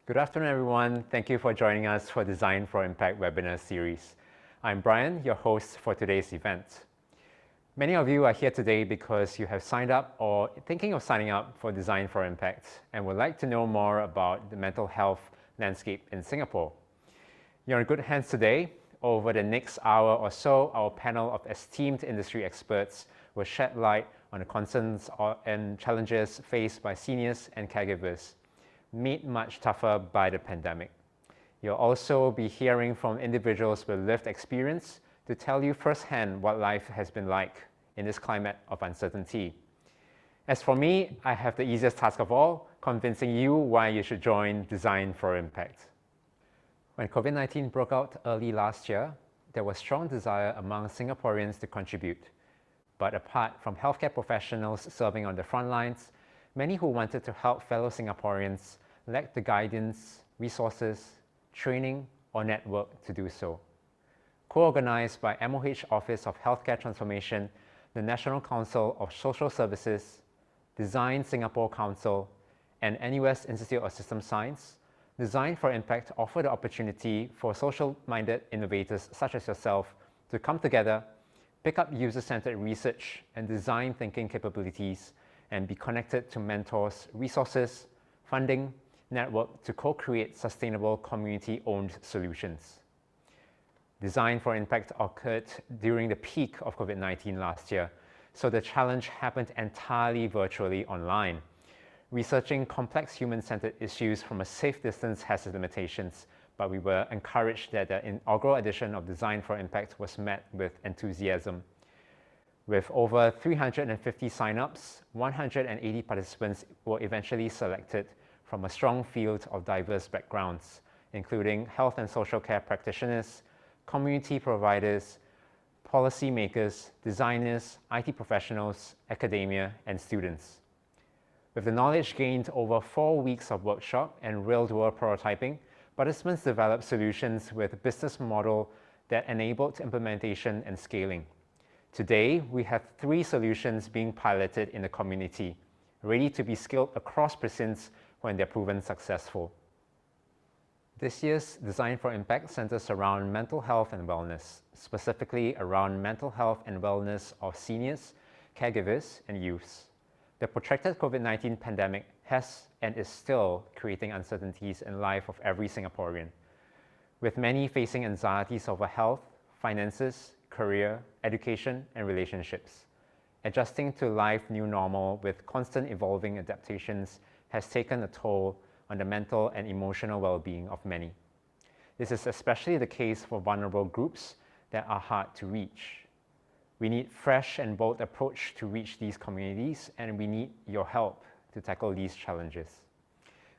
Good afternoon, everyone. Thank you for joining us for Design4Impact webinar series. I'm Brian, your host for today's event. Many of you are here today because you have signed up or thinking of signing up for Design4Impact and would like to know more about the mental health landscape in Singapore. You're in good hands today. Over the next hour or so, our panel of esteemed industry experts will shed light on the concerns and challenges faced by seniors and caregivers, made much tougher by the pandemic. You'll also be hearing from individuals with lived experience to tell you firsthand what life has been like in this climate of uncertainty. As for me, I have the easiest task of all, convincing you why you should join Design4Impact. When COVID-19 broke out early last year, there was strong desire among Singaporeans to contribute. But apart from healthcare professionals serving on the front lines, many who wanted to help fellow Singaporeans lacked the guidance, resources, training, or network to do so. Co-organized by MOHT Office of Healthcare Transformation, the National Council of Social Services, Design Singapore Council, and NUS Institute of System Science, Design4Impact offered the opportunity for social-minded innovators such as yourself to come together, pick up user-centered research and design thinking capabilities, and be connected to mentors, resources, funding, network to co-create sustainable community-owned solutions. Design4Impact occurred during the peak of COVID-19 last year, so the challenge happened entirely virtually online. Researching complex human-centered issues from a safe distance has its limitations, but we were encouraged that the inaugural edition of Design4Impact was met with enthusiasm. With over 350 sign-ups, 180 participants were eventually selected from a strong field of diverse backgrounds, including health and social care practitioners, community providers, policymakers, designers, IT professionals, academia, and students. With the knowledge gained over 4 weeks of workshop and real-world prototyping, participants developed solutions with a business model that enabled implementation and scaling. Today, we have 3 solutions being piloted in the community, ready to be scaled across precincts when they're proven successful. This year's Design4Impact centers around mental health and wellness, specifically around mental health and wellness of seniors, caregivers, and youths. The protracted COVID-19 pandemic has and is still creating uncertainties in the life of every Singaporean, with many facing anxieties over health, finances, career, education, and relationships. Adjusting to life new normal with constant evolving adaptations has taken a toll on the mental and emotional well-being of many. This is especially the case for vulnerable groups that are hard to reach. We need fresh and bold approach to reach these communities, and we need your help to tackle these challenges.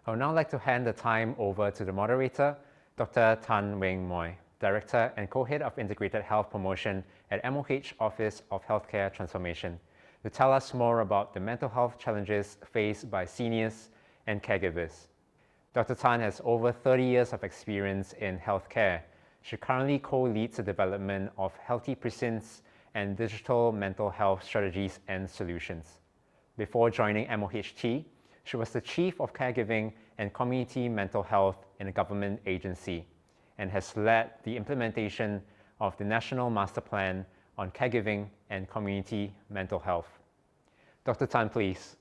I would now like to hand the time over to the moderator, Dr. Tan Weng Mooi, Director and Co-Head of Integrated Health Promotion at MOHT Office of Healthcare Transformation, to tell us more about the mental health challenges faced by seniors and caregivers. Dr. Tan has over 30 years of experience in healthcare. She currently co-leads the development of healthy precincts and digital mental health strategies and solutions. Before joining MOHT, she was the Chief of Caregiving and Community Mental Health in a government agency and has led the implementation of the National Master Plan on Caregiving and Community Mental Health. Dr. Tan, please.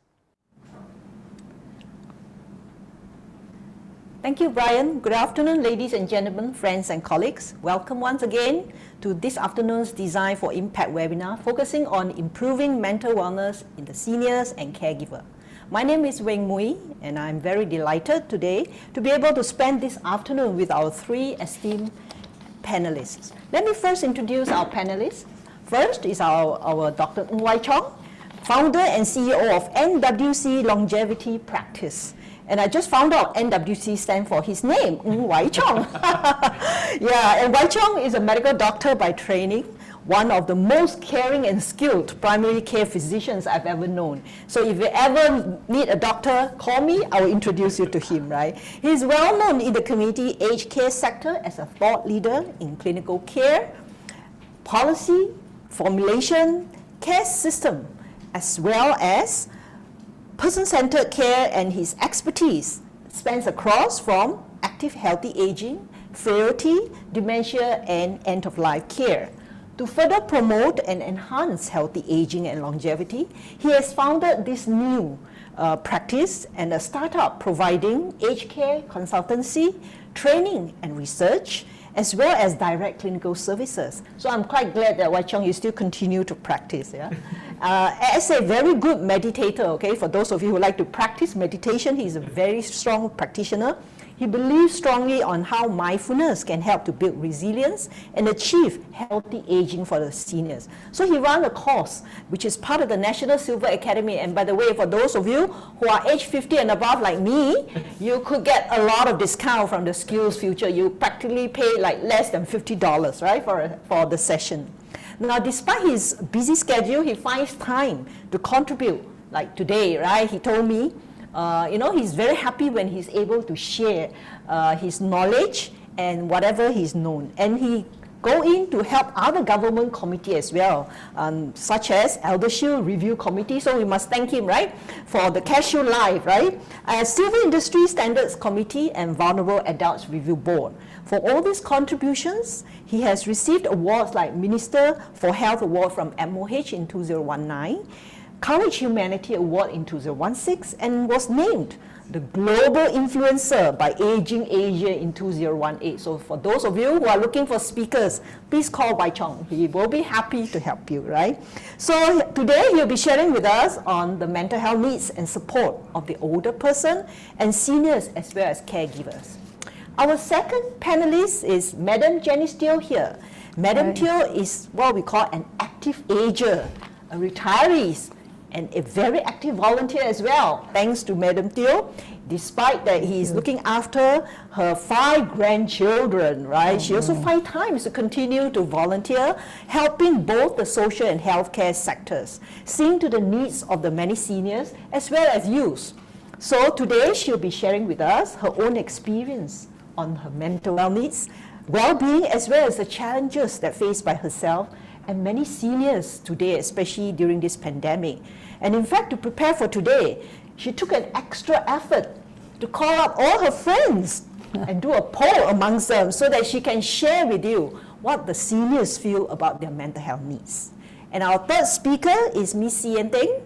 Thank you, Brian. Good afternoon, ladies and gentlemen, friends and colleagues. Welcome once again to this afternoon's Design4Impact webinar, focusing on improving mental wellness in the seniors and caregiver. My name is Weng Mooi, and I'm very delighted today to be able to spend this afternoon with our 3 esteemed panelists. Let me first introduce our panelists. First is our Dr. Ng Wai Chong, founder and CEO of NWC Longevity Practice. And I just found out NWC stands for his name, Ng Wai Chong. Yeah, and Wai Chong is a medical doctor by training, one of the most caring and skilled primary care physicians I've ever known. So if you ever need a doctor, call me, I will introduce you to him, right? He's well known in the community aged care sector as a thought leader in clinical care, policy, formulation, care system, as well as person-centered care, and his expertise spans across from active healthy aging, frailty, dementia, and end-of-life care. To further promote and enhance healthy aging and longevity, he has founded this new practice and a startup providing aged care consultancy, training and research, as well as direct clinical services. So I'm quite glad that Wai Chong, you still continue to practice. Yeah? As a very good meditator, okay, for those of you who like to practice meditation, he's a very strong practitioner. He believes strongly on how mindfulness can help to build resilience and achieve healthy aging for the seniors. So he ran a course which is part of the National Silver Academy. And by the way, for those of you who are age 50 and above like me, you could get a lot of discount from the Skills Future. You practically pay like less than $50, right, for the session. Now, despite his busy schedule, he finds time to contribute. Like today, right, he told me, he's very happy when he's able to share his knowledge and whatever he's known. And he go in to help other government committee as well, such as ElderShield Review Committee. So we must thank him, right, for the CareShield Live, right? Civil Industry Standards Committee and Vulnerable Adults Review Board. For all these contributions, he has received awards like Minister for Health Award from MOHT in 2019, Courage Humanity Award in 2016, and was named the Global Influencer by Aging Asia in 2018. So for those of you who are looking for speakers, please call Wai Chong. He will be happy to help you, right? So today he'll be sharing with us on the mental health needs and support of the older person and seniors as well as caregivers. Our second panelist is Madam Jenny Steele here. Madam Steele is what we call an active ager, a retiree, and a very active volunteer as well, thanks to Madam Steele. Despite that he's looking after her 5 grandchildren, right? She also finds time to continue to volunteer, helping both the social and healthcare sectors, seeing to the needs of the many seniors as well as youth. So today she'll be sharing with us her own experience on her mental health needs, well-being, as well as the challenges that faced by herself and many seniors today, especially during this pandemic. And in fact, to prepare for today, she took an extra effort to call up all her friends and do a poll amongst them so that she can share with you what the seniors feel about their mental health needs. And our third speaker is Ms. Yen Theng,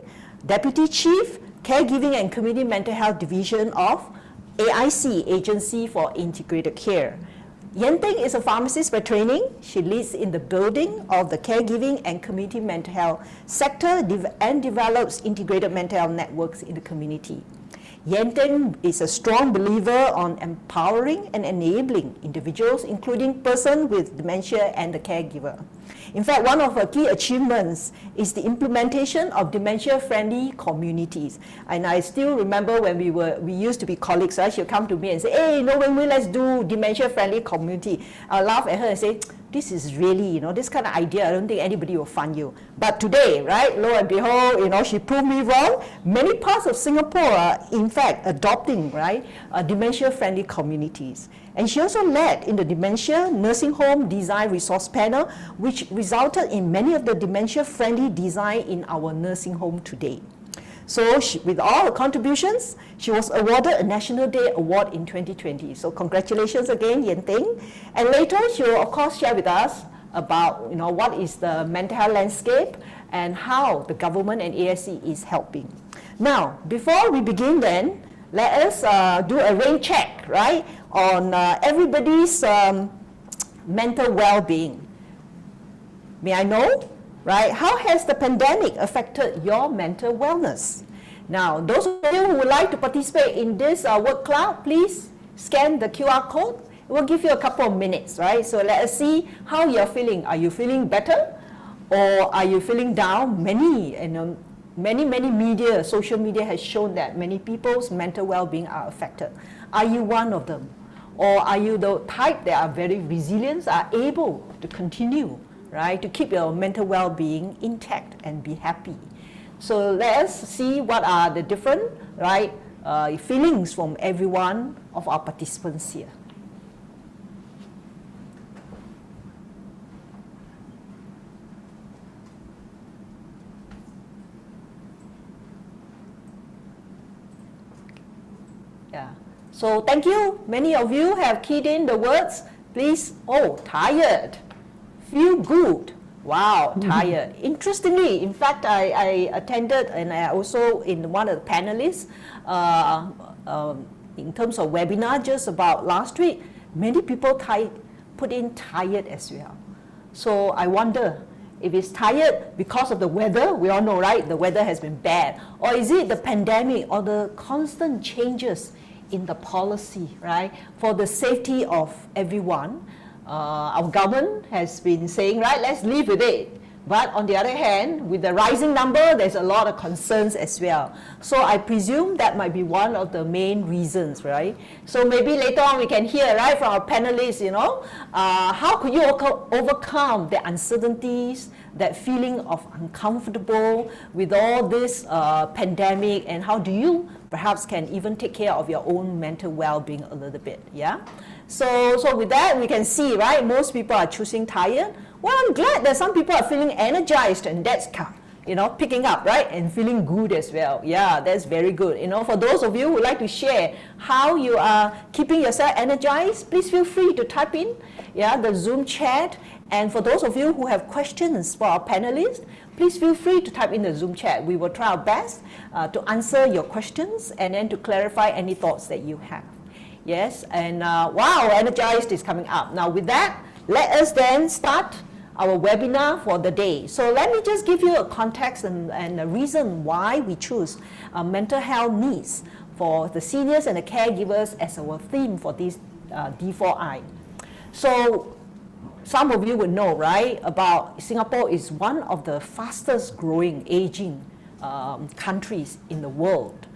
Deputy Chief, Caregiving and Community Mental Health Division of AIC, Agency for Integrated Care. Yen Theng is a pharmacist by training. She leads in the building of the caregiving and community mental health sector and develops integrated mental health networks in the community. Yen Theng is a strong believer on empowering and enabling individuals, including persons with dementia and the caregiver. In fact, one of her key achievements is the implementation of dementia-friendly communities. And I still remember when we used to be colleagues, right? She'll come to me and say, hey, when we let's do dementia-friendly community. I'll laugh at her and say, this is really, this kind of idea, I don't think anybody will fund you. But today, right, lo and behold, she proved me wrong. Many parts of Singapore are, in fact, adopting, right, dementia-friendly communities. And she also led in the Dementia Nursing Home Design Resource Panel, which resulted in many of the dementia-friendly design in our nursing home today. So with all her contributions, she was awarded a National Day Award in 2020. So congratulations again, Yen Theng. And later, she will of course share with us about what is the mental health landscape and how the government and ASC is helping. Now, before we begin then, let us do a rain check, right, on everybody's mental well-being. May I know? Right? How has the pandemic affected your mental wellness? Now, those of you who would like to participate in this word cloud, please scan the QR code. It will give you a couple of minutes, right? So let us see how you're feeling. Are you feeling better? Or are you feeling down? Many media, social media has shown that many people's mental well-being are affected. Are you one of them? Or are you the type that are very resilient, are able to continue, right, to keep your mental well-being intact and be happy? So let us see what are the different, right, feelings from every one of our participants here. Yeah. So thank you. Many of you have keyed in the words. Please, tired, feel good. Wow, tired. Interestingly, in fact, I attended and I also in one of the panelists in terms of webinar just about last week, many people put in tired as well. So I wonder if it's tired because of the weather. We all know, right? The weather has been bad. Or is it the pandemic or the constant changes in the policy, right? For the safety of everyone. Our government has been saying, right, let's live with it. But on the other hand, with the rising number, there's a lot of concerns as well. So I presume that might be one of the main reasons, right? So maybe later on we can hear, right, from our panelists, how could you overcome the uncertainties, that feeling of uncomfortable with all this pandemic, and how do you perhaps can even take care of your own mental well-being a little bit, yeah? So with that, we can see, right, most people are choosing tired. Well, I'm glad that some people are feeling energized, and that's, picking up, right, and feeling good as well. Yeah, that's very good. For those of you who would like to share how you are keeping yourself energized, please feel free to type in, the Zoom chat. And for those of you who have questions for our panelists, please feel free to type in the Zoom chat. We will try our best to answer your questions and then to clarify any thoughts that you have. Yes, and wow, energized is coming up. Now with that, let us then start our webinar for the day. So let me just give you a context and a reason why we choose mental health needs for the seniors and the caregivers as our theme for this D4I. So some of you would know, right, about Singapore is one of the fastest growing aging countries in the world.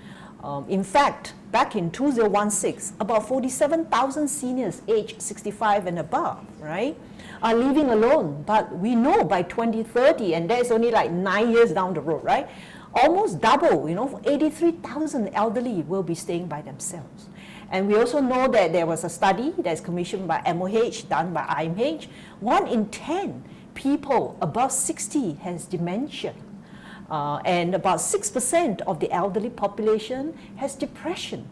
In fact, back in 2016, about 47,000 seniors aged 65 and above, right, are living alone. But we know by 2030, and that's only like 9 years down the road, right, almost double, 83,000 elderly will be staying by themselves. And we also know that there was a study that's commissioned by MOHT, done by IMH. 1 in 10 people above 60 has dementia. And about 6% of the elderly population has depression.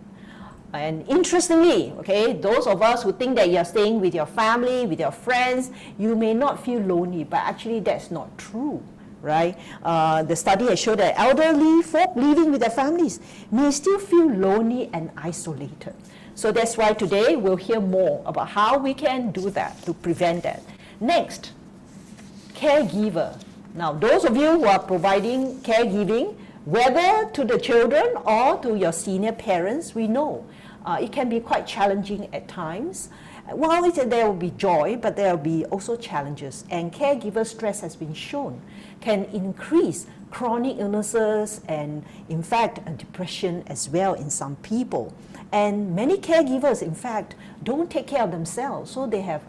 And interestingly, okay, those of us who think that you're staying with your family, with your friends, you may not feel lonely, but actually that's not true, right? The study has shown that elderly folk living with their families may still feel lonely and isolated. So that's why today we'll hear more about how we can do that to prevent that. Next, caregiver. Now, those of you who are providing caregiving, whether to the children or to your senior parents, we know it can be quite challenging at times. While there will be joy, but there will be also challenges. And caregiver stress has been shown can increase chronic illnesses and, in fact, depression as well in some people. And many caregivers, in fact, don't take care of themselves, so they have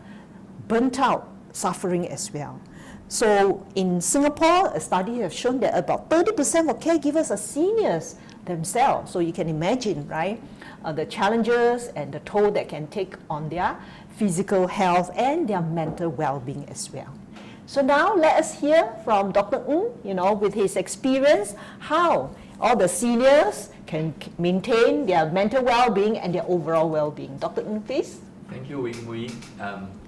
burnt out suffering as well. So in Singapore, a study has shown that about 30% of caregivers are seniors themselves. So you can imagine, right, the challenges and the toll that can take on their physical health and their mental well-being as well. So now let us hear from Dr. Ng, with his experience, how all the seniors can maintain their mental well-being and their overall well-being. Dr. Ng, please. Thank you, Weng Mooi.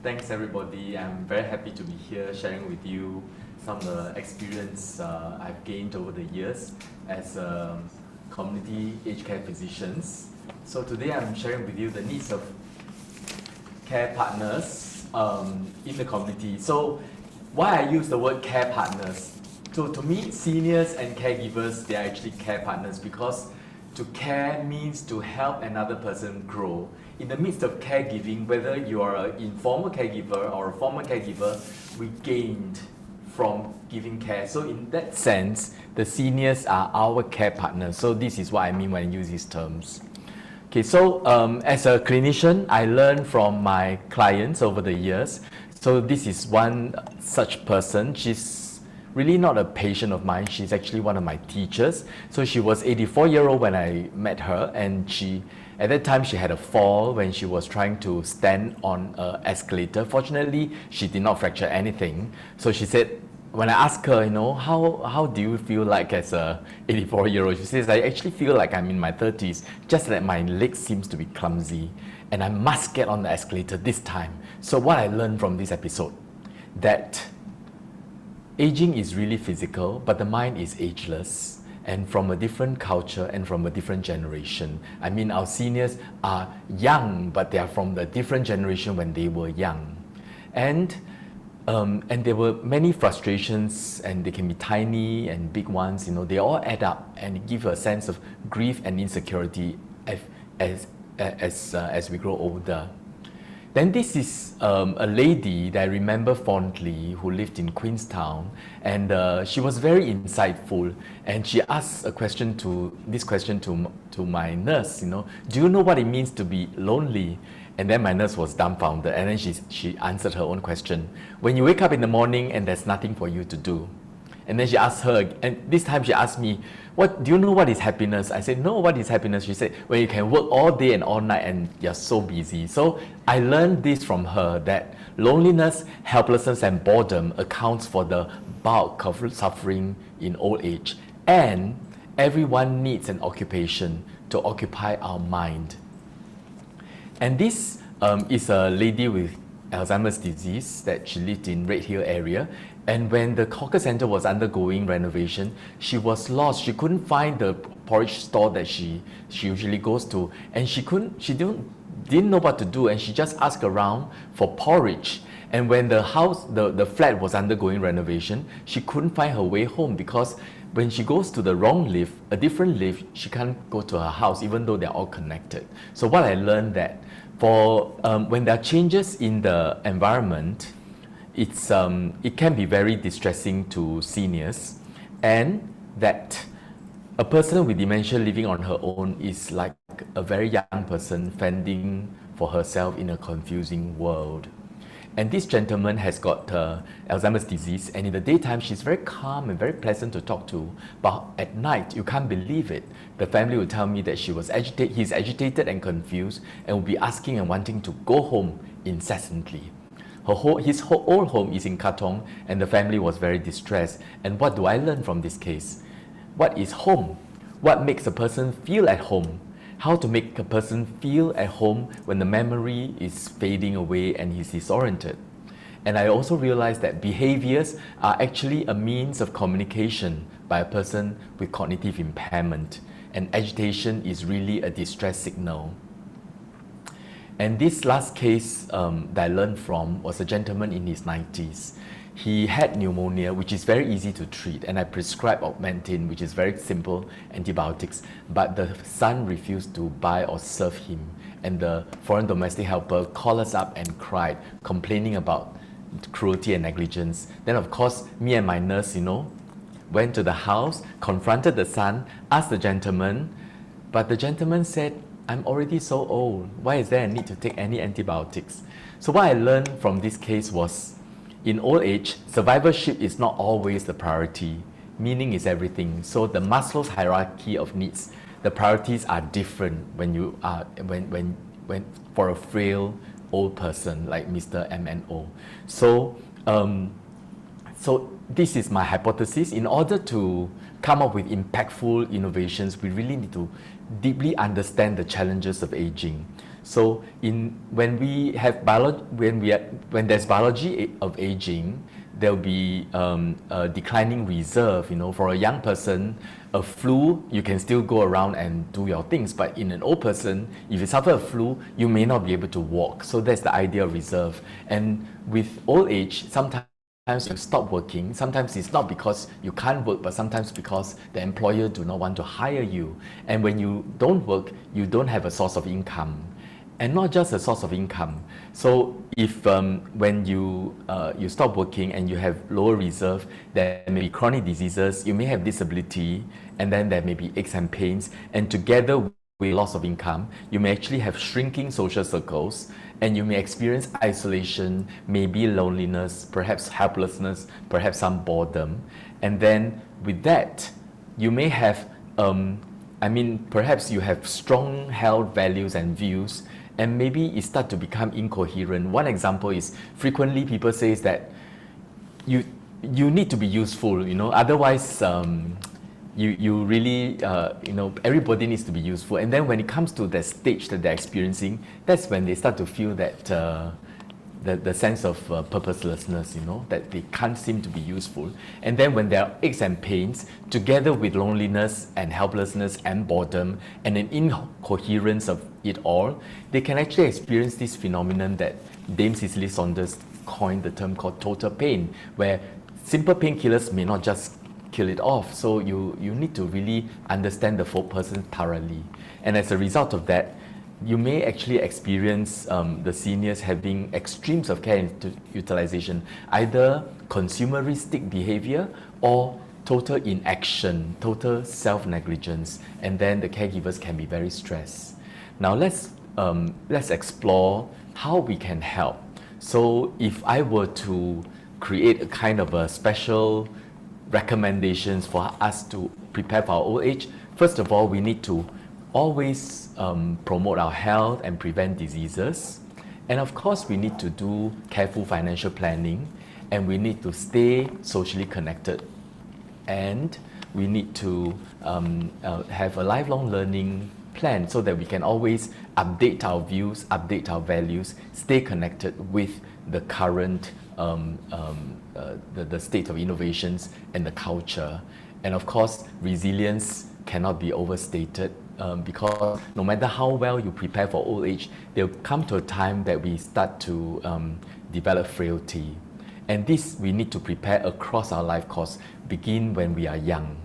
Thanks, everybody. I'm very happy to be here sharing with you some of the experience I've gained over the years as community aged care physicians. So today I'm sharing with you the needs of care partners in the community. So why I use the word care partners? So to me, seniors and caregivers, they are actually care partners because to care means to help another person grow. In the midst of caregiving, whether you are an informal caregiver or a former caregiver, we gained from giving care. So in that sense, the seniors are our care partners. So this is what I mean when I use these terms. Okay, so as a clinician, I learned from my clients over the years. So this is one such person. She's really not a patient of mine. She's actually one of my teachers. So she was 84-year-old when I met her, and at that time she had a fall when she was trying to stand on an escalator. Fortunately, she did not fracture anything. So she said, when I ask her, how do you feel like as a 84-year-old? She says, I actually feel like I'm in my 30s, just that my leg seems to be clumsy and I must get on the escalator this time. So what I learned from this episode, that aging is really physical, but the mind is ageless and from a different culture and from a different generation. I mean, our seniors are young, but they are from the different generation when they were young. And there were many frustrations, and they can be tiny and big ones, they all add up and give a sense of grief and insecurity as we grow older. Then this is a lady that I remember fondly who lived in Queenstown, and she was very insightful, and she asked this question to my nurse, do you know what it means to be lonely? And then my nurse was dumbfounded, and then she answered her own question. When you wake up in the morning and there's nothing for you to do. And then she asked her, and this time she asked me, do you know what is happiness? I said, no, what is happiness? She said, when you can work all day and all night and you're so busy. So I learned this from her, that loneliness, helplessness, and boredom accounts for the bulk of suffering in old age. And everyone needs an occupation to occupy our mind. And this is a lady with Alzheimer's disease that she lived in Red Hill area. And when the hawker center was undergoing renovation, she was lost. She couldn't find the porridge store that she usually goes to, and she didn't know what to do, and she just asked around for porridge. And when the flat was undergoing renovation, she couldn't find her way home, because when she goes to the wrong lift, a different lift, she can't go to her house, even though they're all connected. So what I learned that when there are changes in the environment, it can be very distressing to seniors, and that a person with dementia living on her own is like a very young person fending for herself in a confusing world. And this gentleman has got Alzheimer's disease, and in the daytime she's very calm and very pleasant to talk to, but at night you can't believe it. The family will tell me that he's agitated and confused, and will be asking and wanting to go home incessantly. His old home is in Katong, and the family was very distressed. And what do I learn from this case? What is home? What makes a person feel at home? How to make a person feel at home when the memory is fading away and he's disoriented. And I also realized that behaviors are actually a means of communication by a person with cognitive impairment, and agitation is really a distress signal. And this last case that I learned from was a gentleman in his 90s. He had pneumonia, which is very easy to treat, and I prescribed Augmentin, which is very simple antibiotics, but the son refused to buy or serve him, and the foreign domestic helper called us up and cried, complaining about cruelty and negligence. Then of course, me and my nurse, went to the house, confronted the son, asked the gentleman, but the gentleman said, I'm already so old, why is there a need to take any antibiotics? So what I learned from this case was, in old age, survivorship is not always the priority. Meaning is everything. So the Maslow's hierarchy of needs, the priorities are different when for a frail old person like Mr. MNO. So this is my hypothesis. In order to come up with impactful innovations, we really need to deeply understand the challenges of aging. So when there's biology of aging, there'll be a declining reserve. For a young person, a flu, you can still go around and do your things, but in an old person, if you suffer a flu, you may not be able to walk. So that's the idea of reserve. And with old age, sometimes you stop working. Sometimes it's not because you can't work, but sometimes because the employer do not want to hire you. And when you don't work, you don't have a source of income. And not just a source of income. So if when you stop working and you have lower reserve, there may be chronic diseases, you may have disability, and then there may be aches and pains, and together with loss of income, you may actually have shrinking social circles, and you may experience isolation, maybe loneliness, perhaps helplessness, perhaps some boredom. And then with that, you may have, perhaps you have strong held values and views, and maybe it starts to become incoherent. One example is frequently people say that you need to be useful, otherwise you really, everybody needs to be useful. And then when it comes to that stage that they're experiencing, that's when they start to feel that the sense of purposelessness, that they can't seem to be useful. And then when there are aches and pains, together with loneliness and helplessness and boredom and an incoherence of it all, they can actually experience this phenomenon that Dame Cicely Saunders coined the term called total pain, where simple painkillers may not just kill it off. So you need to really understand the full person thoroughly. And as a result of that, you may actually experience the seniors having extremes of care utilization, either consumeristic behavior or total inaction, total self-negligence, and then the caregivers can be very stressed. Now let's explore how we can help. So if I were to create a kind of a special recommendations for us to prepare for our old age, first of all, we need to always promote our health and prevent diseases. And of course, we need to do careful financial planning, and we need to stay socially connected. And we need to have a lifelong learning plan so that we can always update our views, update our values, stay connected with the current the state of innovations and the culture. And of course, resilience cannot be overstated, because no matter how well you prepare for old age, there'll come to a time that we start to develop frailty. And this we need to prepare across our life course, begin when we are young.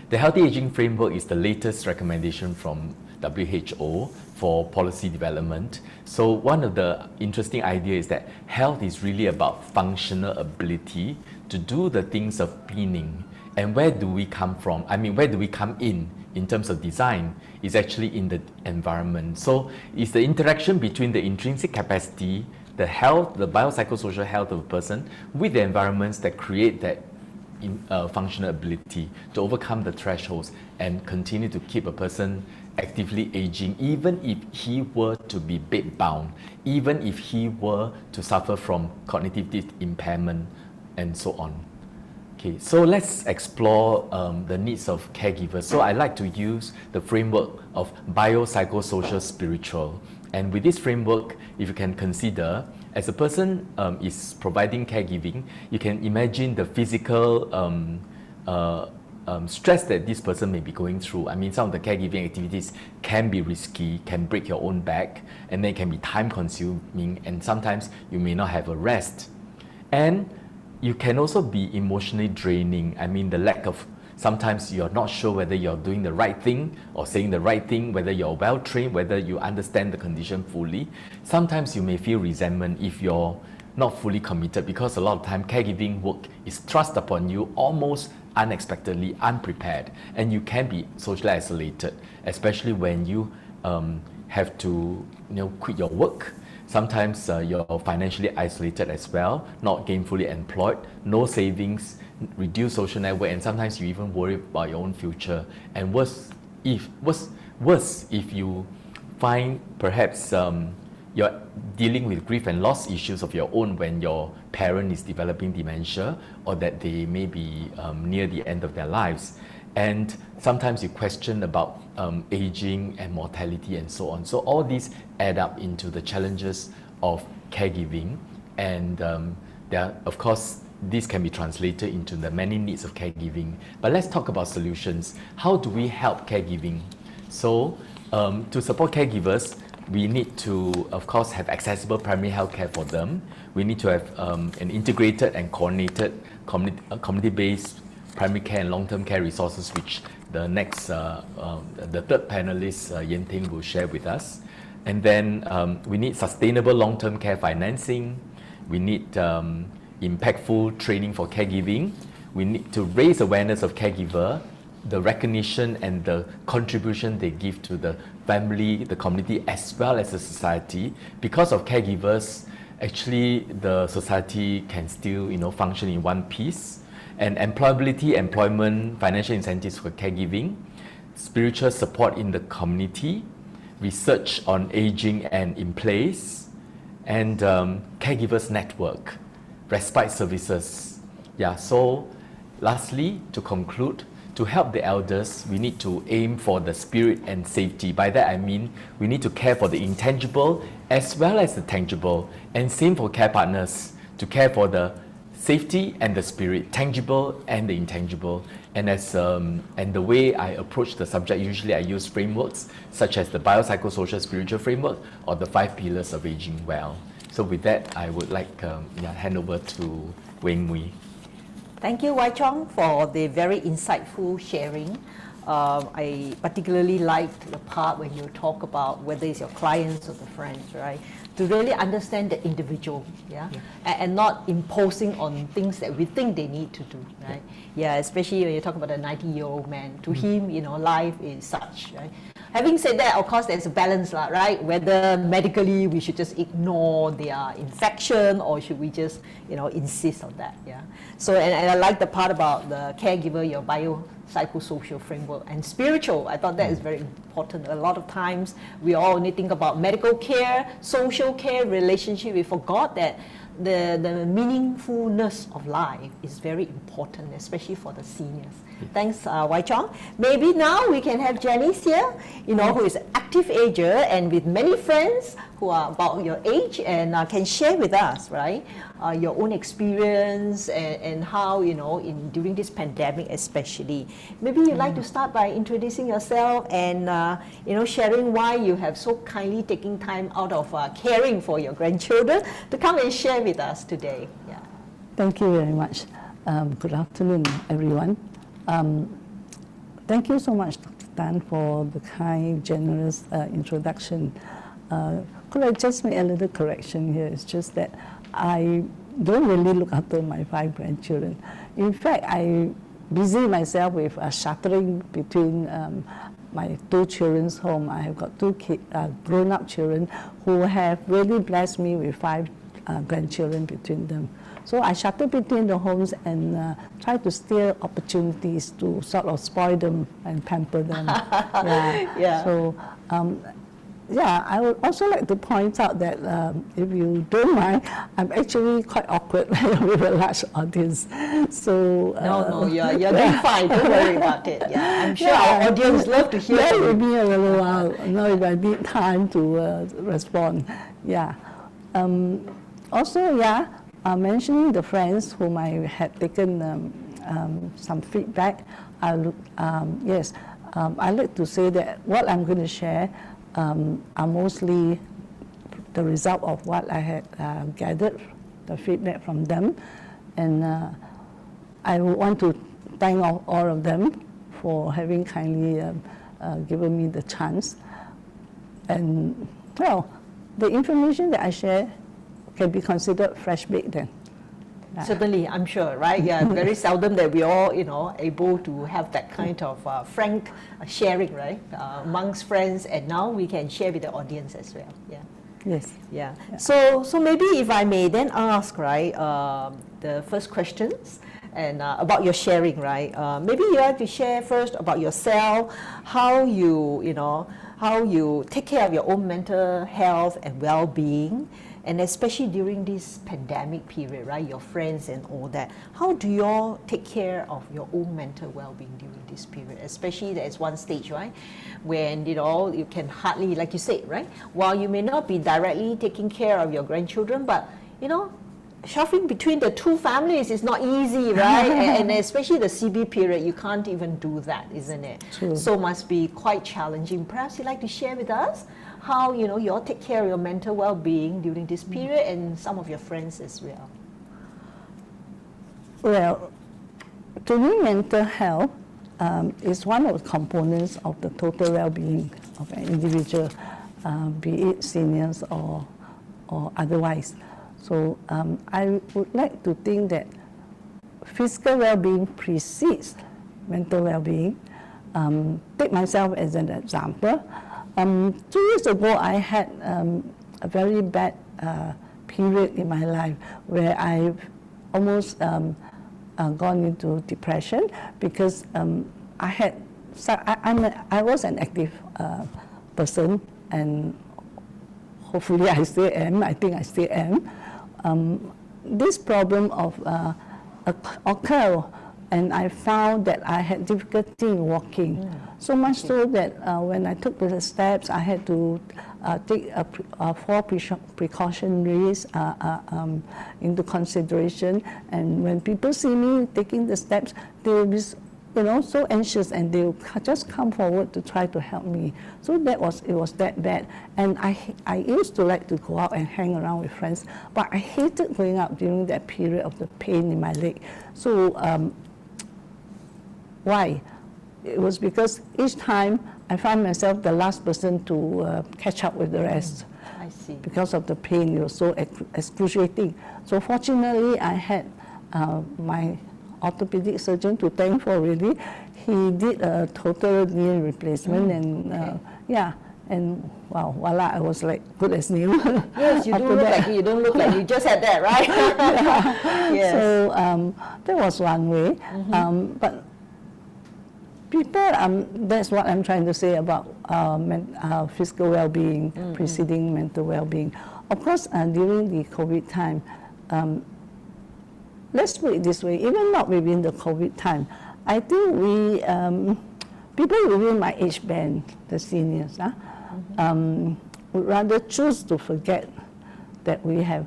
The Healthy Aging Framework is the latest recommendation from WHO for policy development. So one of the interesting ideas is that health is really about functional ability to do the things of being. And where do we come from? I mean, where do we come in terms of design? Is actually in the environment. So it's the interaction between the intrinsic capacity, the health, the biopsychosocial health of a person with the environments that create that functional ability to overcome the thresholds and continue to keep a person actively aging, even if he were to be bedbound, even if he were to suffer from cognitive impairment, and so on. Okay, so let's explore the needs of caregivers. So I like to use the framework of biopsychosocial spiritual. And with this framework, if you can consider, as a person is providing caregiving, you can imagine the physical stress that this person may be going through. I mean, some of the caregiving activities can be risky, can break your own back, and they can be time consuming, and sometimes you may not have a rest. And you can also be emotionally draining. I mean, the lack of, sometimes you're not sure whether you're doing the right thing or saying the right thing, whether you're well trained, whether you understand the condition fully. Sometimes you may feel resentment if you're not fully committed, because a lot of time caregiving work is thrust upon you almost unexpectedly, unprepared, and you can be socially isolated, especially when you have to quit your work. Sometimes you're financially isolated as well, not gainfully employed, no savings, reduced social network, and sometimes you even worry about your own future. And worse if you find perhaps you're dealing with grief and loss issues of your own when your parent is developing dementia, or that they may be near the end of their lives. And sometimes you question about aging and mortality and so on. So all these add up into the challenges of caregiving. And there are, of course, this can be translated into the many needs of caregiving. But let's talk about solutions. How do we help caregiving? So to support caregivers, we need to, of course, have accessible primary health care for them. We need to have an integrated and coordinated community-based primary care and long-term care resources, which the next, the third panelist, Yen Theng, will share with us. And then we need sustainable long-term care financing. We need impactful training for caregiving. We need to raise awareness of caregiver, the recognition and the contribution they give to the family, the community, as well as the society. Because of caregivers, actually the society can still function in one piece. And employability, employment, financial incentives for caregiving, spiritual support in the community, research on aging and in place, and caregivers network, respite services, Yeah, so lastly, to conclude, to help the elders, we need to aim for the spirit and safety. By that I mean, we need to care for the intangible as well as the tangible. And same for care partners, to care for the safety and the spirit, tangible and the intangible. And and the way I approach the subject, usually I use frameworks such as the biopsychosocial spiritual framework or the 5 pillars of aging well. So with that, I would like hand over to Weng Mooi. Thank you, Wai Chong, for the very insightful sharing. I particularly liked the part when you talk about whether it's your clients or the friends, right? To really understand the individual, and not imposing on things that we think they need to do, right? Yeah, especially when you talk about a 90-year-old man. To him, life is such, right? Having said that, of course, there's a balance, right? Whether medically we should just ignore their infection or should we just, insist on that, yeah? So, and I like the part about the caregiver, your biopsychosocial framework, and spiritual. I thought that is very important. A lot of times we all only think about medical care, social care, relationship. We forgot that the meaningfulness of life is very important, especially for the seniors. Thanks, Wai Chong. Maybe now we can have Janice here, who is an active ager and with many friends who are about your age and can share with us, right, your own experience and how, during this pandemic especially. Maybe you'd like to start by introducing yourself and, sharing why you have so kindly taken time out of caring for your grandchildren to come and share with us today. Yeah. Thank you very much. Good afternoon, everyone. Thank you so much, Dr. Tan, for the kind, generous introduction. Could I just make a little correction here? It's just that I don't really look after my 5 grandchildren. In fact, I busy myself with shuttering between my 2 children's home. I have got 2 grown-up children who have really blessed me with 5 grandchildren between them. So I shuttle between the homes and try to steal opportunities to sort of spoil them and pamper them. Yeah. So, I would also like to point out that if you don't mind, I'm actually quite awkward with a large audience. So no, you're doing fine. Don't worry about it. Yeah, I'm sure our audience love to hear. Bear with me a little while. If I need time to respond. Yeah. Mentioning the friends whom I had taken some feedback, I'd like to say that what I'm going to share are mostly the result of what I had gathered, the feedback from them. And I want to thank all of them for having kindly given me the chance. And, well, the information that I share can be considered fresh baked then. Certainly, I'm sure, right? Yeah, very seldom that we all, able to have that kind of frank sharing, right, amongst friends, and now we can share with the audience as well. Yeah. Yes. Yeah. So maybe if I may then ask, right, the first questions and about your sharing, right? Maybe you have to share first about yourself, how you take care of your own mental health and well-being. And especially during this pandemic period, right, your friends and all that, how do you all take care of your own mental well-being during this period? Especially there's one stage, right, when, you can hardly, like you said, right, while you may not be directly taking care of your grandchildren, but, shuffling between the 2 families is not easy, right? and especially the CB period, you can't even do that, isn't it? True. So must be quite challenging. Perhaps you'd like to share with us how, you all take care of your mental well-being during this period and some of your friends as well. Well, to me, mental health is one of the components of the total well-being of an individual, be it seniors or otherwise. So I would like to think that physical well-being precedes mental well-being. Take myself as an example. 2 years ago, I had a very bad period in my life where I've almost gone into depression because I was an active person, and hopefully I still am. I think I still am. This problem of occur, and I found that I had difficulty in walking. So much so that when I took the steps, I had to take 4 precautionaries into consideration. And when people see me taking the steps, they will be, so anxious, and they will just come forward to try to help me. So it was that bad. And I used to like to go out and hang around with friends, but I hated going out during that period of the pain in my leg. So why? It was because each time I found myself the last person to catch up with the rest. I see. Because of the pain, it was so excruciating. So fortunately, I had my orthopedic surgeon to thank for, really. He did a total knee replacement, and and wow, voila, I was like good as new. Yes, you don't look like you just had that, right? Yes. So that was one way. But people, that's what I'm trying to say about physical well-being, preceding mental well-being. Of course, during the COVID time, let's put it this way, even not within the COVID time, I think we, people within my age band, the seniors, would rather choose to forget that we have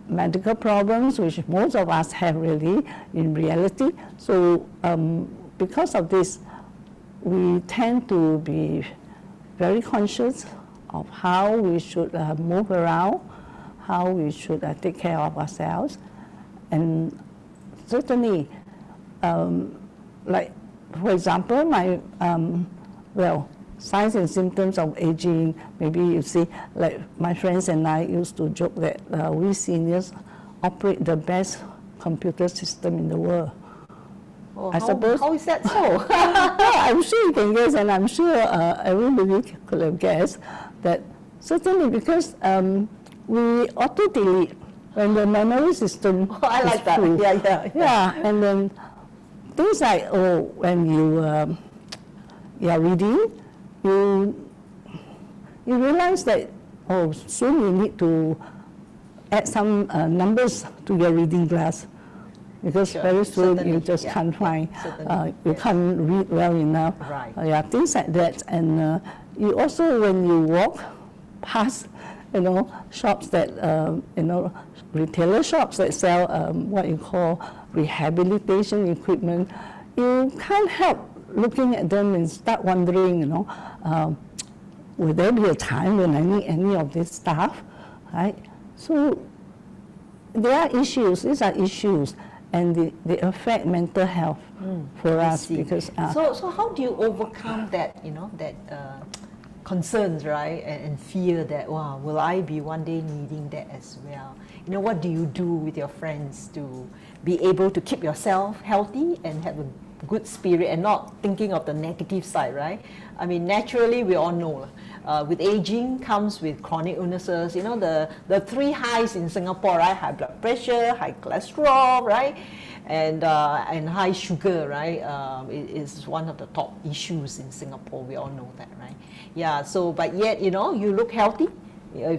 medical problems, which most of us have really in reality. So because of this, we tend to be very conscious of how we should move around, how we should take care of ourselves. And certainly, like, for example, my, signs and symptoms of aging, maybe you see, like my friends and I used to joke that we seniors operate the best computer system in the world. Oh, I suppose. How is that so? I'm sure you can guess, and I'm sure everybody could have guessed that certainly because we auto-delete when the memory system I is like that. full. Yeah. And then things like, when you are reading, you realize that, soon you need to add some numbers to your reading glass, because very soon you just can't find, you can't read well enough. Right. Things like that. And you also, when you walk past, shops that, retailer shops that sell what you call rehabilitation equipment, you can't help looking at them and start wondering, will there be a time when I need any of this stuff, right? So there are issues, these are issues, and they affect mental health for us. Because so how do you overcome that, that concerns, right, and fear that, wow, will I be one day needing that as well? What do you do with your friends to be able to keep yourself healthy and have a good spirit and not thinking of the negative side, right? I mean, naturally, we all know, with aging comes with chronic illnesses. The 3 highs in Singapore, right? High blood pressure, high cholesterol, right? And high sugar, right? Is one of the top issues in Singapore. We all know that, right? Yeah. So, but yet, you look healthy,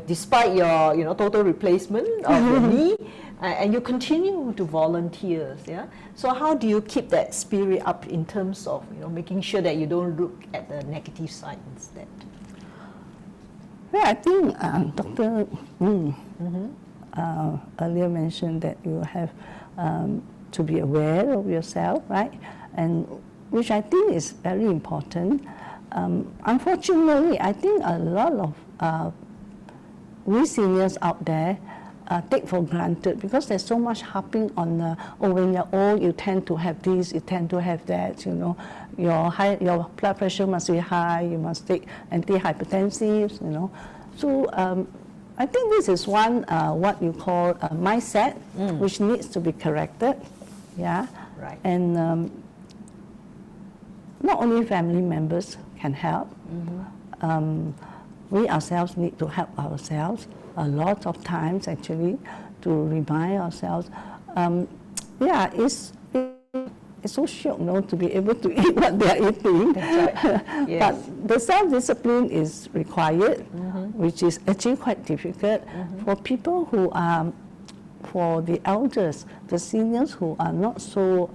despite your, total replacement of your knee. And you continue to volunteer, yeah? So how do you keep that spirit up in terms of, making sure that you don't look at the negative side instead? Well, I think Dr. Earlier mentioned that you have to be aware of yourself, right? And which I think is very important. Unfortunately, I think a lot of we seniors out there take for granted, because there's so much harping on when you're old, you tend to have this, you tend to have that, your blood pressure must be high, you must take antihypertensives, So I think this is one what you call a mindset, which needs to be corrected, yeah. Right. And not only family members can help, we ourselves need to help ourselves a lot of times, actually, to remind ourselves. It's so shock, to be able to eat what they are eating. That's right. Yes. But the self-discipline is required, which is actually quite difficult for people who are for the elders, the seniors who are not so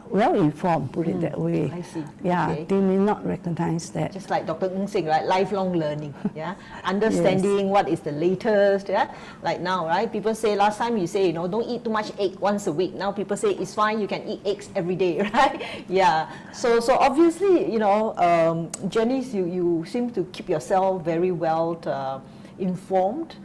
well informed, put it that way. I see. Yeah, Okay. they may not recognize that. Just like Dr. Ng saying, right? Lifelong learning, yeah? Understanding what is the latest, yeah? Like now, right? People say, last time you say, don't eat too much egg once a week. Now people say, it's fine, you can eat eggs every day, right? Yeah. So obviously, Janice, you seem to keep yourself very well informed,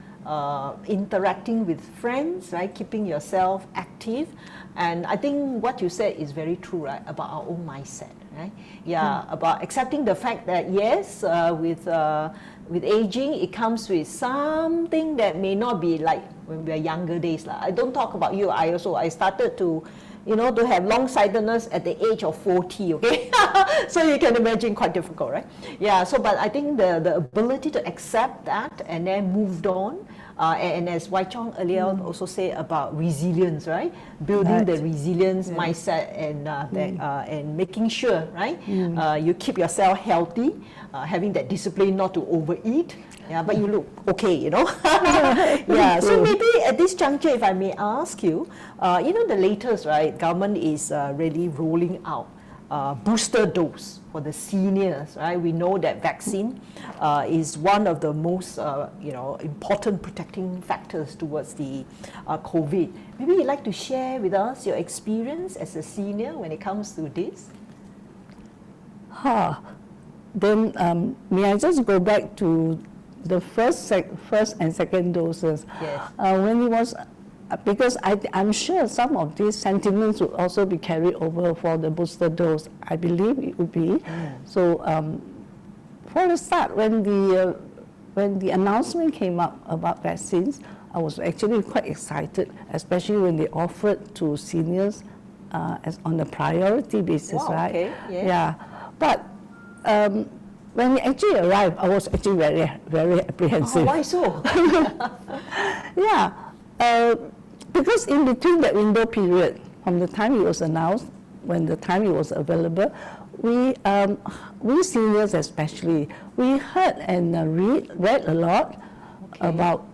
interacting with friends, right? Keeping yourself active. And I think what you said is very true, right? About our own mindset, right? Yeah, about accepting the fact that yes, with aging, it comes with something that may not be like when we are younger days. I don't talk about you. I started to, to have long-sightedness at the age of 40, okay? So you can imagine, quite difficult, right? Yeah, so but I think the ability to accept that and then moved on, and as Wai Chong earlier also said about resilience, right? Building the resilience mindset and making sure, right? You keep yourself healthy, having that discipline not to overeat. Yeah, but you look okay, Yeah, so maybe at this juncture, if I may ask you, the latest, right? Government is really rolling out booster dose for the seniors, right? We know that vaccine is one of the most, important protecting factors towards the COVID. Maybe you'd like to share with us your experience as a senior when it comes to this? Then may I just go back to the first and second doses? Yes. When it was, because I'm sure some of these sentiments would also be carried over for the booster dose. I believe it would be. So for the start, when the announcement came up about vaccines, I was actually quite excited, especially when they offered to seniors as on a priority basis, right? Okay. Yes. Yeah, but when it actually arrived, I was actually very, very apprehensive. Why so? Yeah, because in between that window period, from the time it was announced, when the time it was available, we seniors especially, we heard and read a lot about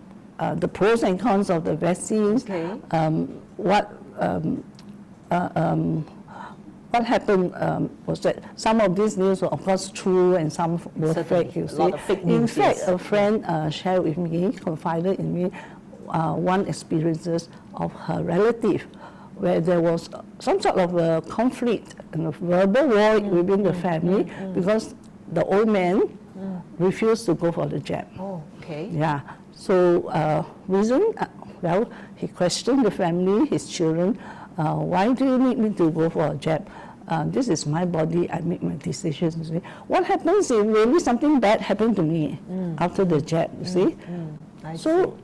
the pros and cons of the vaccines, what happened was that some of these news were of course true and some were fake, you see. In fact, a friend shared with me, confided in me, one experiences of her relative where there was some sort of a conflict and a verbal war within the family because the old man refused to go for the jab. Oh, okay. Yeah. So reason, well, he questioned the family, his children, why do you need me to go for a jab? This is my body, I make my decisions, you see. What happens if really something bad happened to me after the jab, you see? So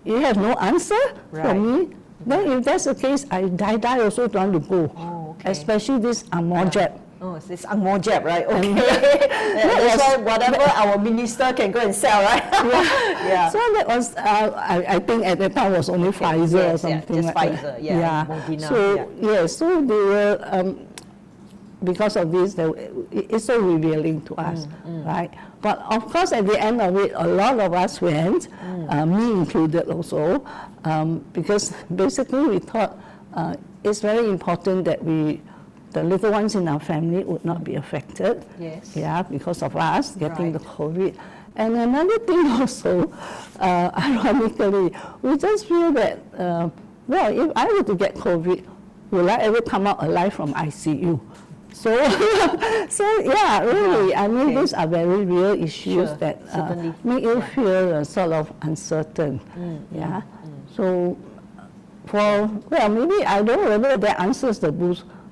you have no answer for me? Then if that's the case, I die also don't want to go, especially this MOHT jab. Oh, it's this Ng Wai Chong, right? Okay. That's why whatever our minister can go and sell, right? So that was, I think at that time was only Pfizer or something just like Pfizer, that. Moderna, So they were, because of this, it's so revealing to us, right? But of course, at the end of it, a lot of us went, me included also, because basically we thought it's very important that the little ones in our family would not be affected, because of us getting the COVID. And another thing also, ironically, we just feel that, if I were to get COVID, will I ever come out alive from ICU? So, really, I mean, these are very real issues that make you feel sort of uncertain. So, maybe I don't know whether that answers the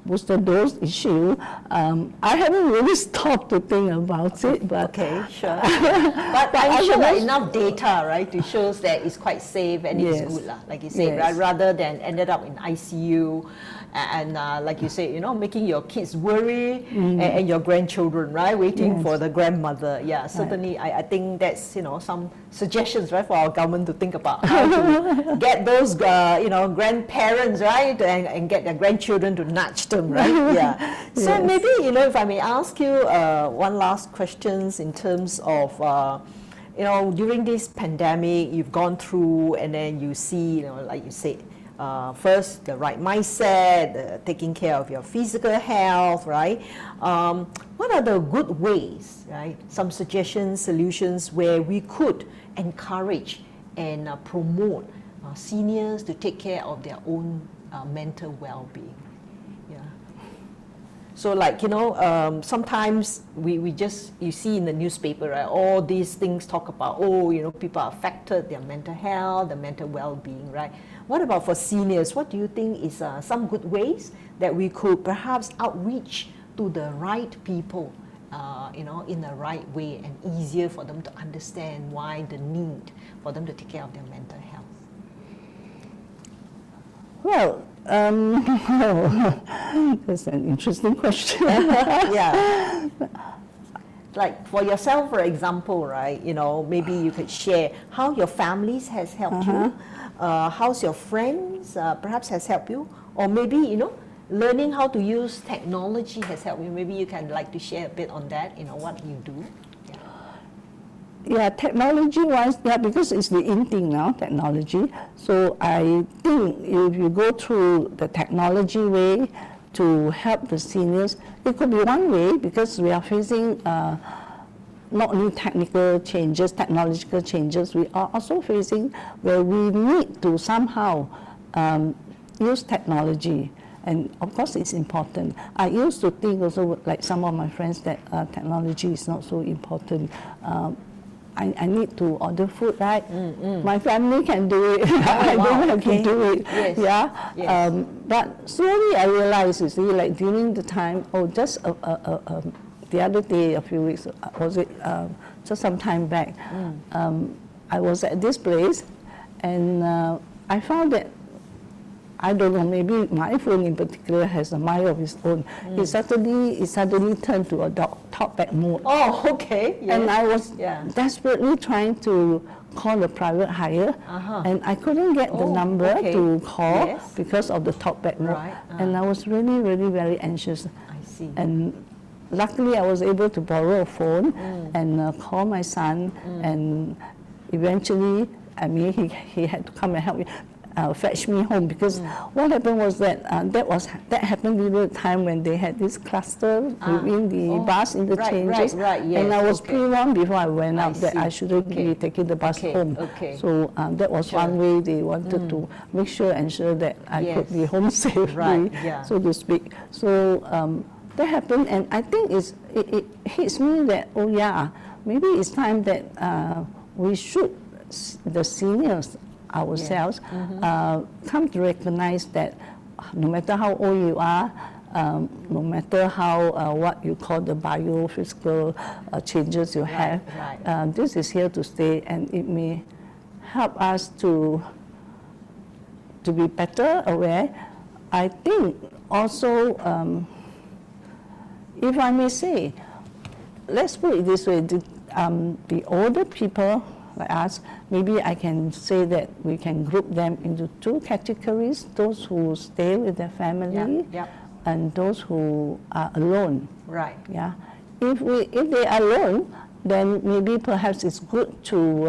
booster dose issue. I haven't really stopped to think about it, but okay, sure. But I'm sure there enough data, right, to show that it's quite safe and it's good, like you say, rather than ended up in ICU. And like you say, making your kids worry and your grandchildren, right, waiting for the grandmother. Yeah, certainly I think that's, some suggestions, right, for our government to think about how to get those, grandparents, right, and get their grandchildren to nudge them, right? Yeah. So maybe, if I may ask you one last questions in terms of, you know, during this pandemic, you've gone through, and then you see, you know, like you said, first the right mindset, taking care of your physical health, right? What are the good ways, right? Some suggestions, solutions where we could encourage and promote seniors to take care of their own mental well-being. Yeah. So like, you know, sometimes we just, you see in the newspaper, right, all these things talk about, oh, you know, people are affected, their mental health, their mental well-being, right? What about for seniors? What do you think is some good ways that we could perhaps outreach to the right people, you know, in the right way, and easier for them to understand why the need for them to take care of their mental health? Well, that's an interesting question. Yeah. Like for yourself, for example, right, you know, maybe you could share how your families has helped you, how's your friends perhaps has helped you, or maybe, you know, learning how to use technology has helped you. Maybe you can like to share a bit on that, you know, what you do. Yeah, technology-wise, yeah, because it's the in thing now, technology. So I think if you go through the technology way to help the seniors, it could be one way, because we are facing not only technical changes, technological changes, we are also facing where we need to somehow use technology. And of course, it's important. I used to think also, like some of my friends, that technology is not so important. I need to order food, right? My family can do it. I don't have to do it. Yes. Yeah. Yes. But slowly I realized, you see, like during the time, just the other day, a few weeks, was it just some time back, I was at this place, and I found that, I don't know, maybe my phone in particular has a mind of its own. It suddenly turned to a talkback mode. Oh, okay. Yes. And I was desperately trying to call the private hire, and I couldn't get the number to call because of the talkback mode. Right. And I was really, really very anxious. I see. And luckily I was able to borrow a phone and call my son, and eventually, I mean, he had to come and help me. Fetch me home, because what happened was that that happened during the time when they had this cluster within the bus interchanges, yes, and I was pre-warned before I went out that I shouldn't be taking the bus home. So that was one way they wanted to ensure that I could be home safely, so to speak. So that happened, and I think it hits me that, oh yeah, maybe it's time that we should, the seniors ourselves, come to recognize that no matter how old you are, no matter how what you call the biophysical changes you have, this is here to stay, and it may help us to be better aware. I think also, if I may say, let's put it this way, the older people like us, maybe I can say that we can group them into two categories: those who stay with their family and those who are alone. Right. Yeah. If they are alone, then maybe perhaps it's good to,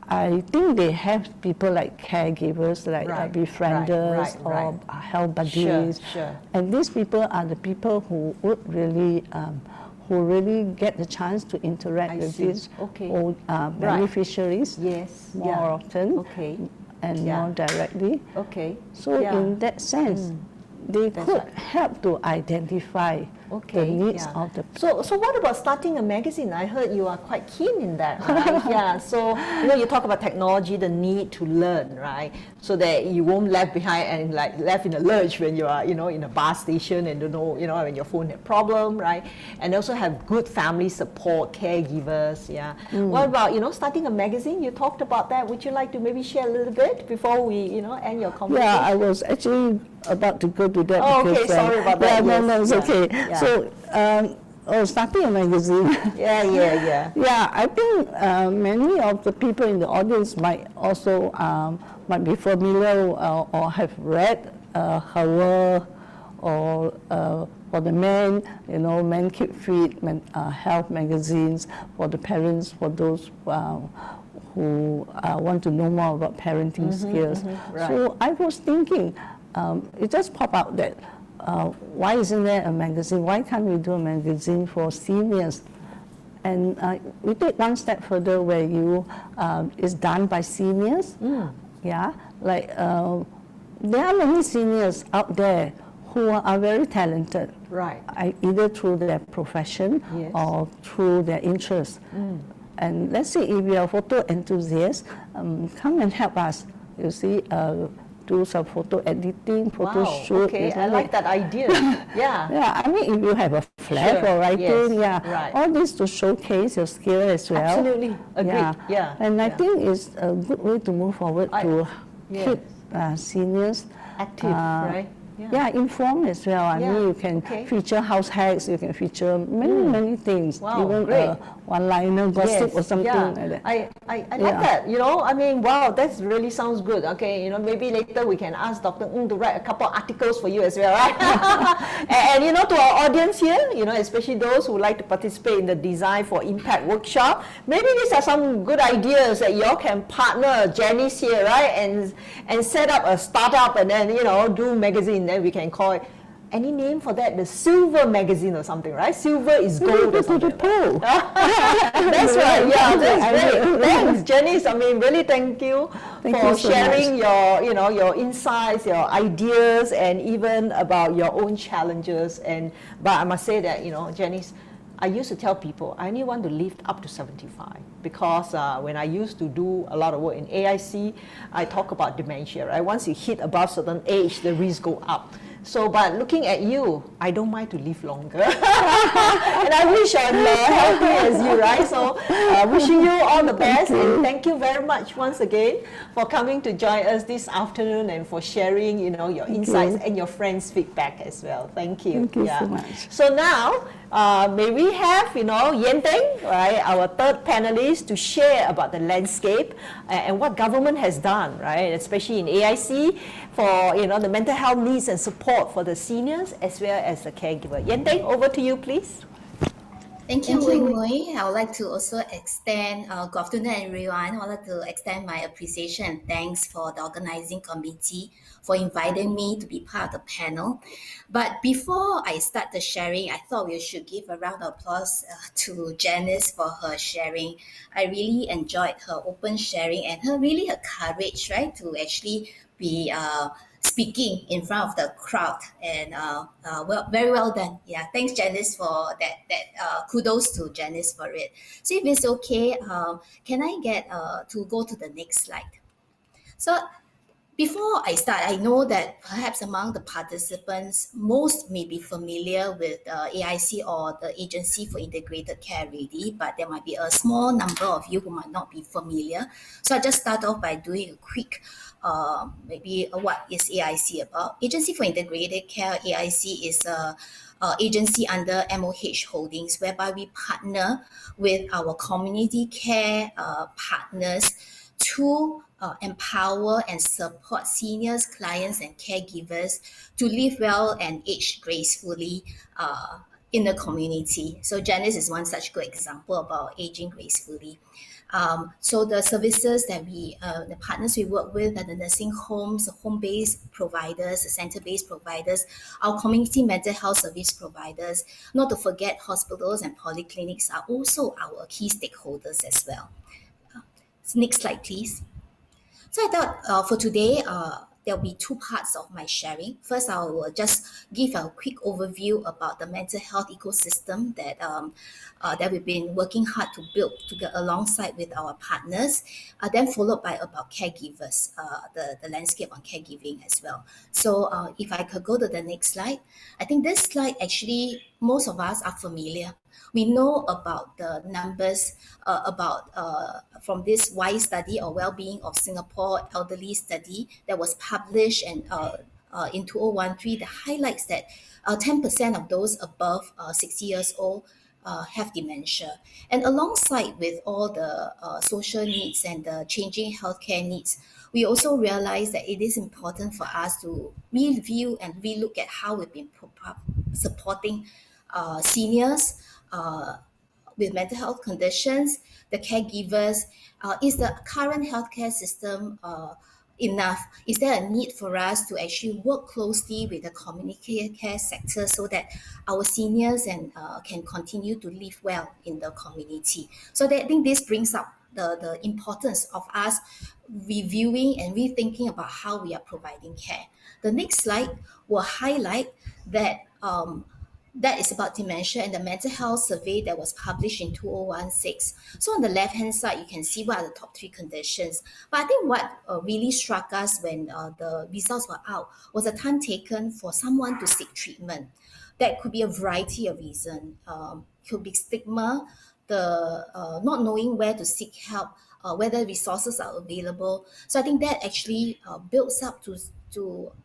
I think they have people like caregivers, like befrienders or health buddies. Sure. And these people are the people who would really who really get the chance to interact with these old beneficiaries more often and more directly. So in that sense, they could help to identify the needs of the people. So what about starting a magazine? I heard you are quite keen in that, right? So you talk about technology, the need to learn, right? So that you won't left behind and like left in a lurch when you are, in a bus station and don't know, when your phone had problem, right? And also have good family support, caregivers, What about, starting a magazine? You talked about that. Would you like to maybe share a little bit before we, end your conversation? Yeah, I was actually about to go to that. Oh, okay, sorry about that. No, it's okay. So, starting a magazine. Yeah, I think many of the people in the audience might also might be familiar or have read her or For the men, Men Keep Fit, health magazines. For the parents, for those who want to know more about parenting skills. Right. So I was thinking, it just popped out that why isn't there a magazine? Why can't we do a magazine for seniors? And we take one step further where it's done by seniors. Yeah, like there are many seniors out there who are very talented. Right. Either through their profession or through their interests. And let's say if you're a photo enthusiast, come and help us. You see, do some photo editing, photo shoot. Okay, I like that idea. Yeah. Yeah, I mean, if you have a flair for writing, right. all this to showcase your skill as well. Absolutely, agreed. Yeah. And I think it's a good way to move forward to keep seniors active, right? Yeah, informed as well. I mean, you can feature house hacks, you can feature many things. Wow, even great. One-liner gossip or something like that. I like that. I mean, wow, that really sounds good. Okay, maybe later we can ask Dr. Ng to write a couple articles for you as well, right? and to our audience here, especially those who like to participate in the Design for Impact workshop, maybe these are some good ideas that y'all can partner Janice here, right? And set up a startup and then, do magazine. Then we can call it, any name for that? The Silver Magazine or something, right? Silver is gold or something. That's right. Yeah, that's great. Thanks, Janice. I mean, really thank you for sharing your insights, your ideas, and even about your own challenges. But I must say that, Janice, I used to tell people I only want to live up to 75 because when I used to do a lot of work in AIC, I talk about dementia, right? Once you hit above certain age, the risks go up. So, but looking at you, I don't mind to live longer. And I wish I'm healthy as you, right? So, wishing you all the best. And thank you very much once again for coming to join us this afternoon and for sharing, your insights and your friends' feedback as well. Thank you. Thank you so much. So now, may we have, Yen Theng, right, our third panelist, to share about the landscape and what government has done, right, especially in AIC for, the mental health needs and support for the seniors as well as the caregiver. Yen Theng, over to you, please. Thank you, Weng Mooi. I would like to also extend, good afternoon everyone. I would like to extend my appreciation and thanks for the organizing committee for inviting me to be part of the panel. But before I start the sharing, I thought we should give a round of applause to Janice for her sharing. I really enjoyed her open sharing and her courage, right, to actually be speaking in front of the crowd, and very well done. Yeah, thanks Janice for that. Kudos to Janice for it. So if it's okay, can I get to go to the next slide? So before I start, I know that perhaps among the participants, most may be familiar with AIC or the Agency for Integrated Care already, but there might be a small number of you who might not be familiar. So I'll just start off by doing a quick what is AIC about. Agency for Integrated Care, AIC, is a agency under MOHT Holdings, whereby we partner with our community care partners to empower and support seniors, clients, and caregivers to live well and age gracefully in the community. So Janice is one such good example about aging gracefully. So the services that the partners we work with are the nursing homes, the home-based providers, the center-based providers, our community mental health service providers, not to forget hospitals and polyclinics are also our key stakeholders as well. Next slide, please. So I thought for today, there'll be two parts of my sharing. First, I will just give a quick overview about the mental health ecosystem that we've been working hard to build together alongside with our partners, then followed by about caregivers, the landscape on caregiving as well. So if I could go to the next slide. I think this slide actually, most of us are familiar. We know about the numbers from this WHY study or Wellbeing of Singapore Elderly study that was published in 2013 that highlights that 10% of those above 60 years old have dementia. And alongside with all the social needs and the changing healthcare needs, we also realize that it is important for us to review and relook at how we've been supporting seniors with mental health conditions, the caregivers. Is the current healthcare system enough? Is there a need for us to actually work closely with the community care sector so that our seniors can continue to live well in the community? So I think this brings up the importance of us reviewing and rethinking about how we are providing care. The next slide will highlight that that is about dementia and the mental health survey that was published in 2016. So on the left-hand side, you can see what are the top 3 conditions. But I think what really struck us when the results were out was the time taken for someone to seek treatment. That could be a variety of reasons. Could be stigma, the not knowing where to seek help, whether resources are available. So I think that actually builds up to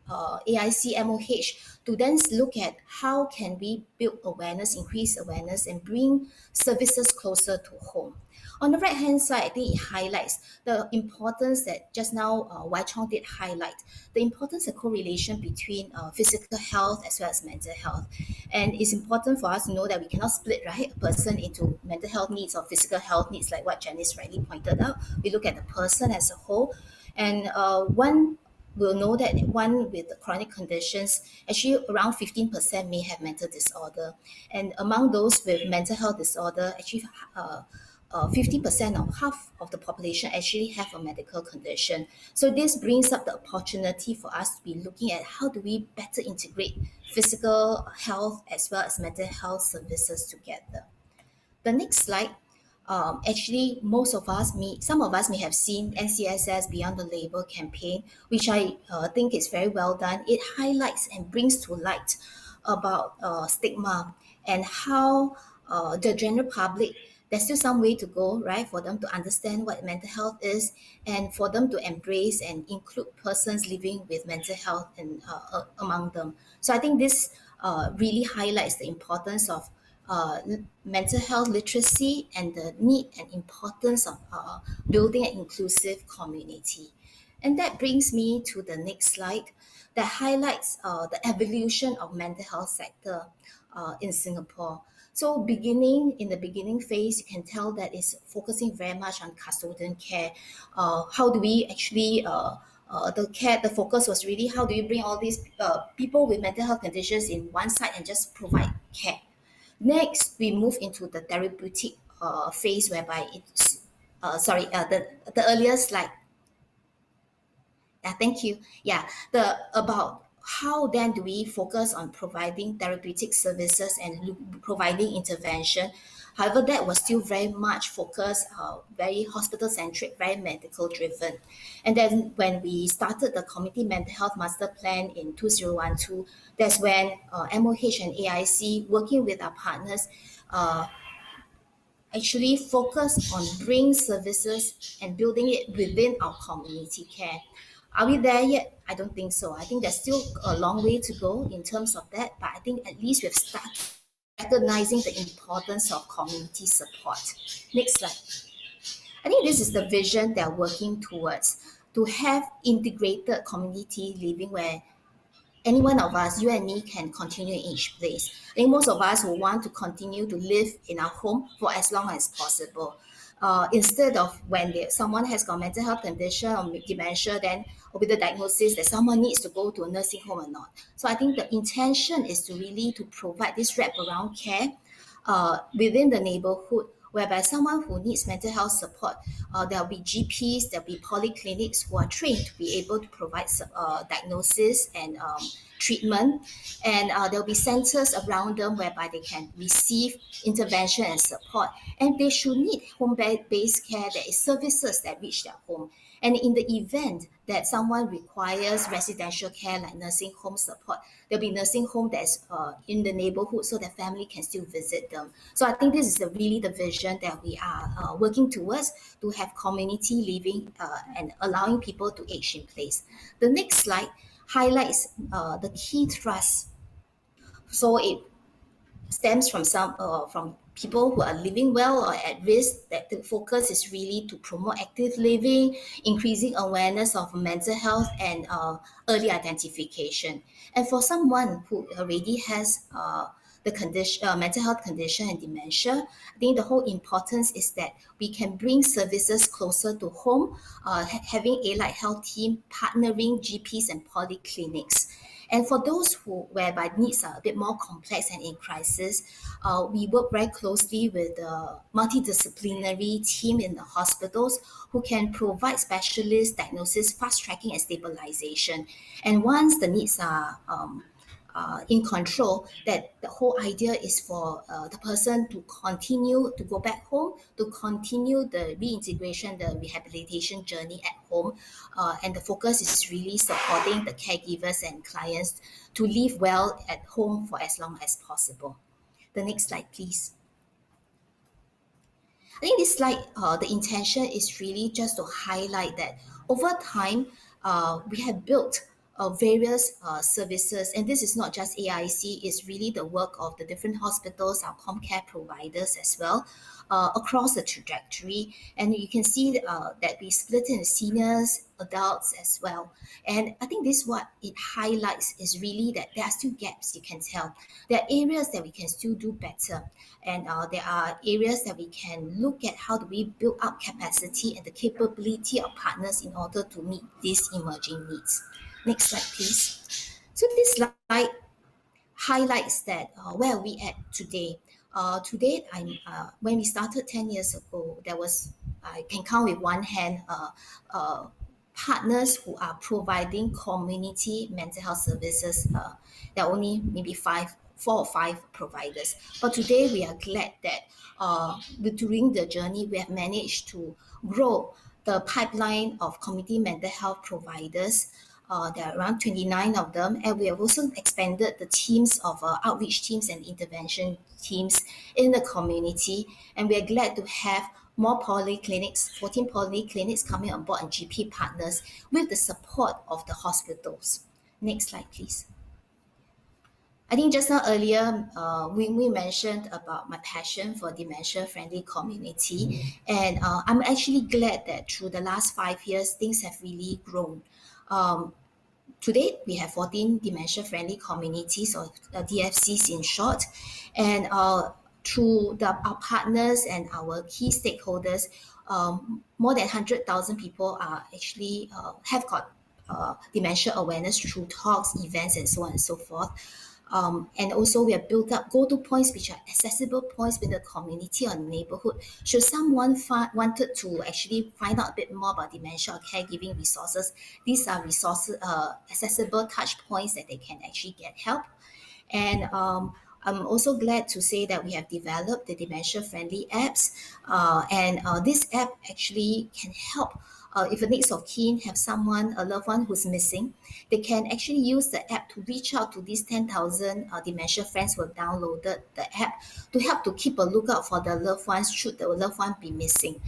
AIC MOH to then look at how can we build awareness, increase awareness, and bring services closer to home. On the right-hand side, I think it highlights the importance that just now Wai Chong did highlight, the importance of correlation between physical health as well as mental health. And it's important for us to know that we cannot split, right, a person into mental health needs or physical health needs, like what Janice rightly pointed out. We look at the person as a whole. And one will know that one with chronic conditions, actually around 15% may have mental disorder. And among those with mental health disorder, actually 50% or half of the population actually have a medical condition. So this brings up the opportunity for us to be looking at how do we better integrate physical health as well as mental health services together. The next slide. Actually, some of us may have seen NCSS Beyond the Label campaign, which I think is very well done. It highlights and brings to light about stigma and how the general public, there's still some way to go, right, for them to understand what mental health is and for them to embrace and include persons living with mental health among them. So I think this really highlights the importance of mental health literacy and the need and importance of building an inclusive community. And that brings me to the next slide that highlights the evolution of mental health sector in Singapore. So in the beginning phase, you can tell that it's focusing very much on custodian care. How do we actually the focus was really how do you bring all these people with mental health conditions in one side and just provide care. Next, we move into the therapeutic phase whereby it's, the earlier slide. Thank you. About how then do we focus on providing therapeutic services and providing intervention. However, that was still very much focused, very hospital-centric, very medical-driven. And then when we started the Community Mental Health Master Plan in 2012, that's when MOH and AIC, working with our partners, actually focused on bringing services and building it within our community care. Are we there yet? I don't think so. I think there's still a long way to go in terms of that, but I think at least we've started recognizing the importance of community support. Next slide. I think this is the vision they're working towards, to have integrated community living where any one of us, you and me, can continue in each place. I think most of us will want to continue to live in our home for as long as possible. Instead of when someone has got mental health condition or dementia, then with the diagnosis that someone needs to go to a nursing home or not. So I think the intention is to really to provide this wraparound care within the neighborhood, whereby someone who needs mental health support, there'll be GPs, there'll be polyclinics who are trained to be able to provide diagnosis and treatment, and there'll be centers around them whereby they can receive intervention and support. And they should need home-based care, there is services that reach their home. And in the event that someone requires residential care like nursing home support, there'll be nursing home that's in the neighborhood so that family can still visit them. So I think this is really the vision that we are working towards, to have community living and allowing people to age in place. The next slide highlights the key thrusts. So it stems from people who are living well or at risk, that the focus is really to promote active living, increasing awareness of mental health, and early identification. And for someone who already has the condition, mental health condition and dementia, I think the whole importance is that we can bring services closer to home, having allied health team partnering GPs and polyclinics. And for those who whereby needs are a bit more complex and in crisis, we work very closely with the multidisciplinary team in the hospitals who can provide specialist diagnosis, fast tracking, and stabilization. And once the needs are in control, that the whole idea is for the person to continue to go back home, to continue the reintegration, the rehabilitation journey at home. And the focus is really supporting the caregivers and clients to live well at home for as long as possible. The next slide, please. I think this slide, the intention is really just to highlight that over time, we have built various services, and this is not just AIC, it's really the work of the different hospitals, our home care providers as well, across the trajectory. And you can see that we split into seniors, adults as well. And I think this what it highlights is really that there are still gaps, you can tell. There are areas that we can still do better. And there are areas that we can look at how do we build up capacity and the capability of partners in order to meet these emerging needs. Next slide, please. So this slide highlights that where are we at today. Today, when we started 10 years ago, there was, I can count with one hand, partners who are providing community mental health services. There are only maybe 4 or 5 providers. But today we are glad that during the journey, we have managed to grow the pipeline of community mental health providers. There are around 29 of them, and we have also expanded the teams of outreach teams and intervention teams in the community. And we are glad to have more polyclinics, 14 polyclinics coming on board and GP partners with the support of the hospitals. Next slide, please. I think just now earlier, we mentioned about my passion for dementia-friendly community. And I'm actually glad that through the last 5 years, things have really grown. To date, we have 14 dementia-friendly communities, or DFCs in short. And through our partners and our key stakeholders, more than 100,000 people are actually have got dementia awareness through talks, events, and so on and so forth. And also we have built up go-to points, which are accessible points with the community or neighborhood. Should someone wanted to actually find out a bit more about dementia or caregiving resources, these are resources, accessible touch points that they can actually get help. And I'm also glad to say that we have developed the dementia-friendly apps. And this app actually can help if a next of kin have someone, a loved one who's missing, they can actually use the app to reach out to these 10,000 dementia friends who have downloaded the app to help to keep a lookout for the loved ones should the loved one be missing.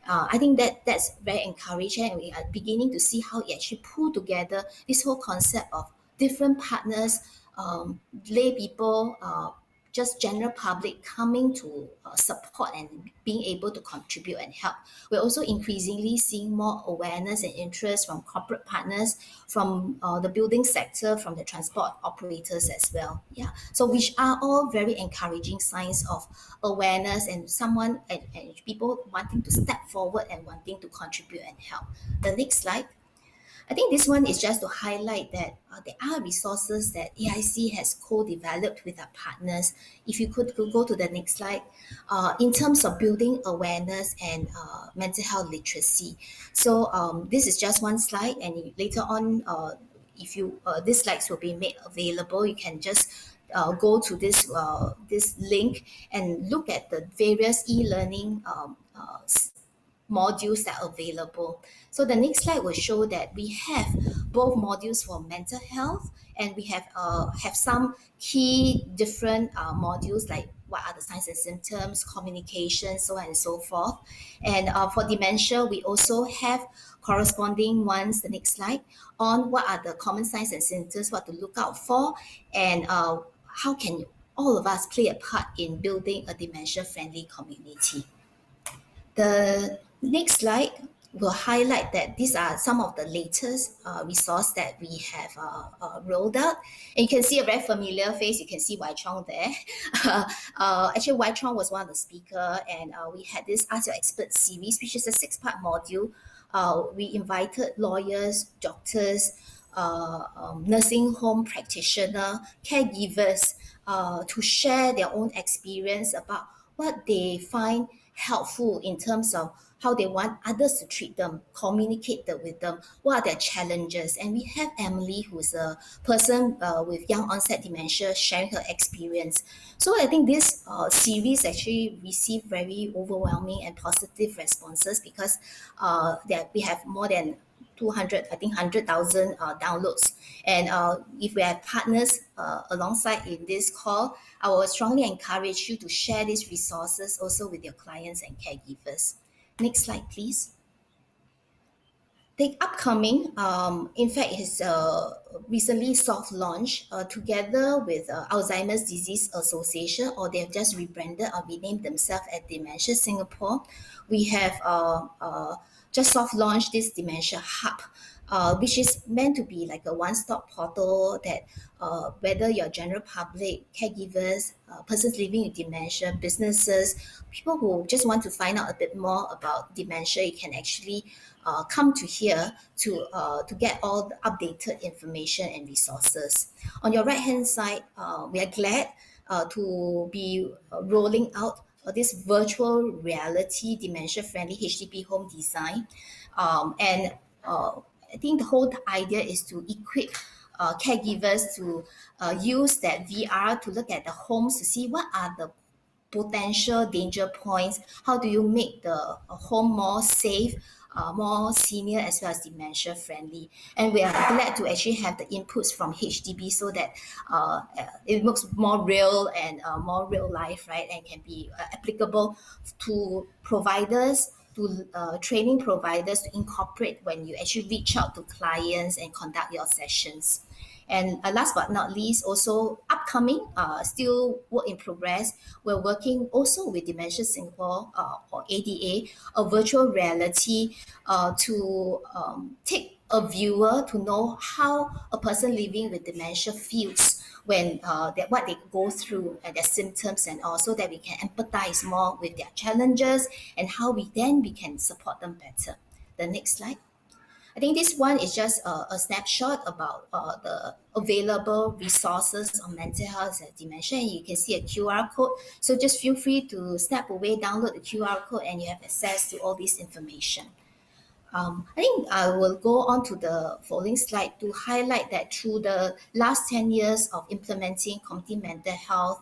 I think that's very encouraging, and we are beginning to see how it actually pull together this whole concept of different partners, lay people, just general public coming to support and being able to contribute and help. We're also increasingly seeing more awareness and interest from corporate partners, from the building sector, from the transport operators as well. Yeah, so which are all very encouraging signs of awareness and someone and people wanting to step forward and wanting to contribute and help. The next slide. I think this one is just to highlight that there are resources that AIC has co-developed with our partners. If you could go to the next slide, in terms of building awareness and mental health literacy. So this is just one slide, and later on, if you these slides will be made available, you can just go to this link and look at the various e-learning modules that are available. So the next slide will show that we have both modules for mental health, and we have some key different modules like what are the signs and symptoms, communication, so on and so forth. And for dementia, we also have corresponding ones, the next slide, on what are the common signs and symptoms, what to look out for, and how can all of us play a part in building a dementia-friendly community. The next slide will highlight that these are some of the latest resource that we have rolled out. And you can see a very familiar face. You can see Wai Chong there. Actually, Wai Chong was one of the speakers, and we had this Ask Your Expert series, which is a 6-part module. We invited lawyers, doctors, nursing home practitioners, caregivers to share their own experience about what they find helpful in terms of how they want others to treat them, communicate with them, what are their challenges. And we have Emily, who's a person with young onset dementia, sharing her experience. So I think this series actually received very overwhelming and positive responses because that we have more than 100,000 downloads. And if we have partners alongside in this call, I will strongly encourage you to share these resources also with your clients and caregivers. Next slide, please. The upcoming, in fact, is recently soft launched together with Alzheimer's Disease Association, or they have just rebranded or renamed themselves as Dementia Singapore. We have just soft launched this Dementia Hub, which is meant to be like a one-stop portal that whether you're general public, caregivers, persons living with dementia, businesses, people who just want to find out a bit more about dementia, you can actually come to here to get all the updated information and resources. On your right-hand side, we are glad to be rolling out this virtual reality dementia-friendly HDB home design. And I think the whole idea is to equip caregivers to use that VR to look at the homes to see what are the potential danger points, how do you make the home more safe, more senior as well as dementia friendly. And we are glad to actually have the inputs from HDB so that it looks more real and more real life, right? And can be applicable to providers, to training providers to incorporate when you actually reach out to clients and conduct your sessions. And last but not least, also upcoming, still work in progress, we're working also with Dementia Singapore or ADA, a virtual reality to take a viewer to know how a person living with dementia feels when what they go through and their symptoms, and also that we can empathize more with their challenges and how we can support them better. The next slide. I think this one is just a snapshot about the available resources on mental health and dementia. And you can see a QR code. So just feel free to snap away, download the QR code, and you have access to all this information. I think I will go on to the following slide to highlight that through the last 10 years of implementing community mental health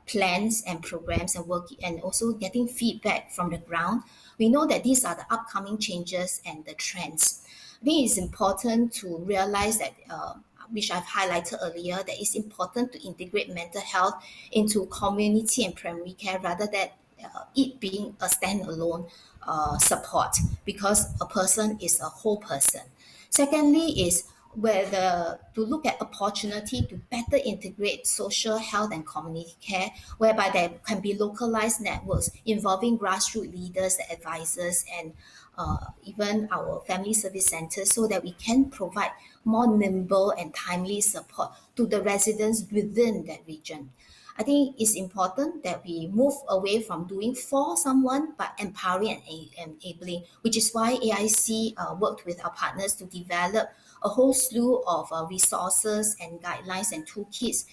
plans and programs and work, and also getting feedback from the ground, we know that these are the upcoming changes and the trends. I think it's important to realize that, which I've highlighted earlier, that it's important to integrate mental health into community and primary care rather than it being a standalone support, because a person is a whole person. Secondly is whether to look at opportunity to better integrate social health and community care, whereby there can be localized networks involving grassroots leaders, advisors, and even our family service centers, so that we can provide more nimble and timely support to the residents within that region. I think it's important that we move away from doing for someone, but empowering and enabling, which is why AIC worked with our partners to develop a whole slew of resources and guidelines and toolkits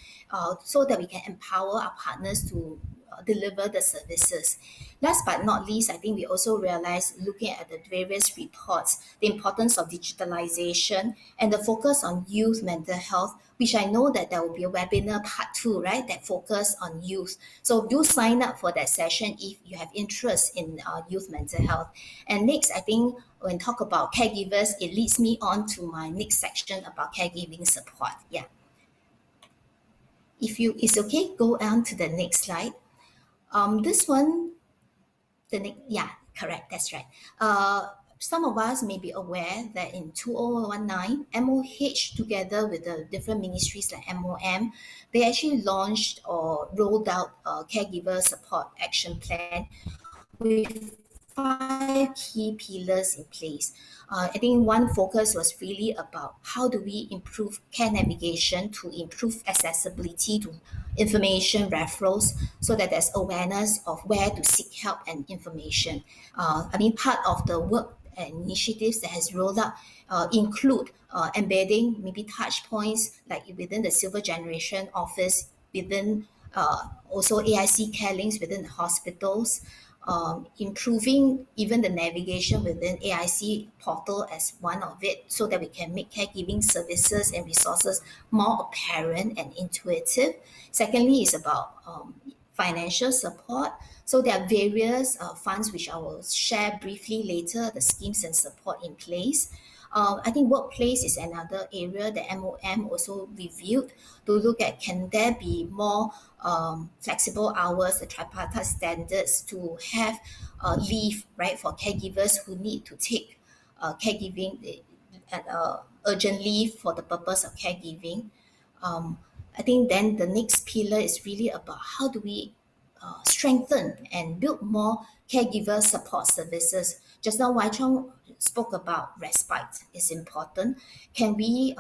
so that we can empower our partners to deliver the services. Last but not least, I think we also realized, looking at the various reports, the importance of digitalization and the focus on youth mental health, which I know that there will be a webinar part 2, right, that focus on youth. So do sign up for that session if you have interest in youth mental health. And next, I think when talk about caregivers, it leads me on to my next section about caregiving support. Yeah. If it's okay, go on to the next slide. This one, yeah, correct, that's right. some of us may be aware that in 2019, MOH, together with the different ministries like MOM, they actually launched or rolled out a caregiver support action plan with 5 key pillars in place. I think one focus was really about how do we improve care navigation to improve accessibility to information referrals so that there's awareness of where to seek help and information. I mean, part of the work and initiatives that has rolled out include embedding maybe touch points like within the Silver Generation office, within also AIC care links within the hospitals, improving even the navigation within AIC portal as one of it so that we can make caregiving services and resources more apparent and intuitive. Secondly is about financial support. So there are various funds which I will share briefly later, the schemes and support in place. I think workplace is another area that MOM also reviewed to look at can there be more flexible hours, the tripartite standards to have leave, right, for caregivers who need to take caregiving urgent leave for the purpose of caregiving. I think then the next pillar is really about how do we strengthen and build more caregiver support services. Just now, Wai Chong spoke about respite is important. Can we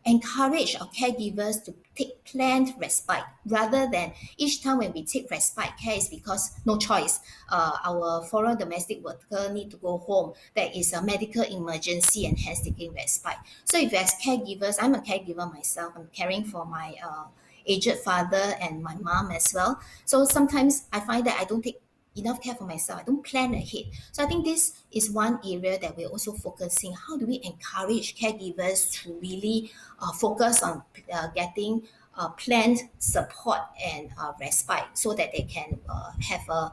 encourage our caregivers to take planned respite rather than each time when we take respite care is because no choice. Our foreign domestic worker need to go home. There is a medical emergency and hence taking respite. So if as caregivers, I'm a caregiver myself, I'm caring for my aged father and my mom as well. So sometimes I find that I don't take enough care for myself. I don't plan ahead. So I think this is one area that we're also focusing. How do we encourage caregivers to really focus on getting planned support and respite so that they can have a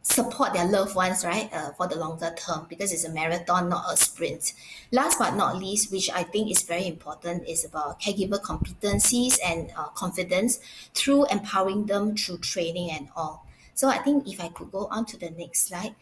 support their loved ones, right, for the longer term, because it's a marathon, not a sprint. Last but not least, which I think is very important, is about caregiver competencies and confidence through empowering them through training and all. So I think if I could go on to the next slide.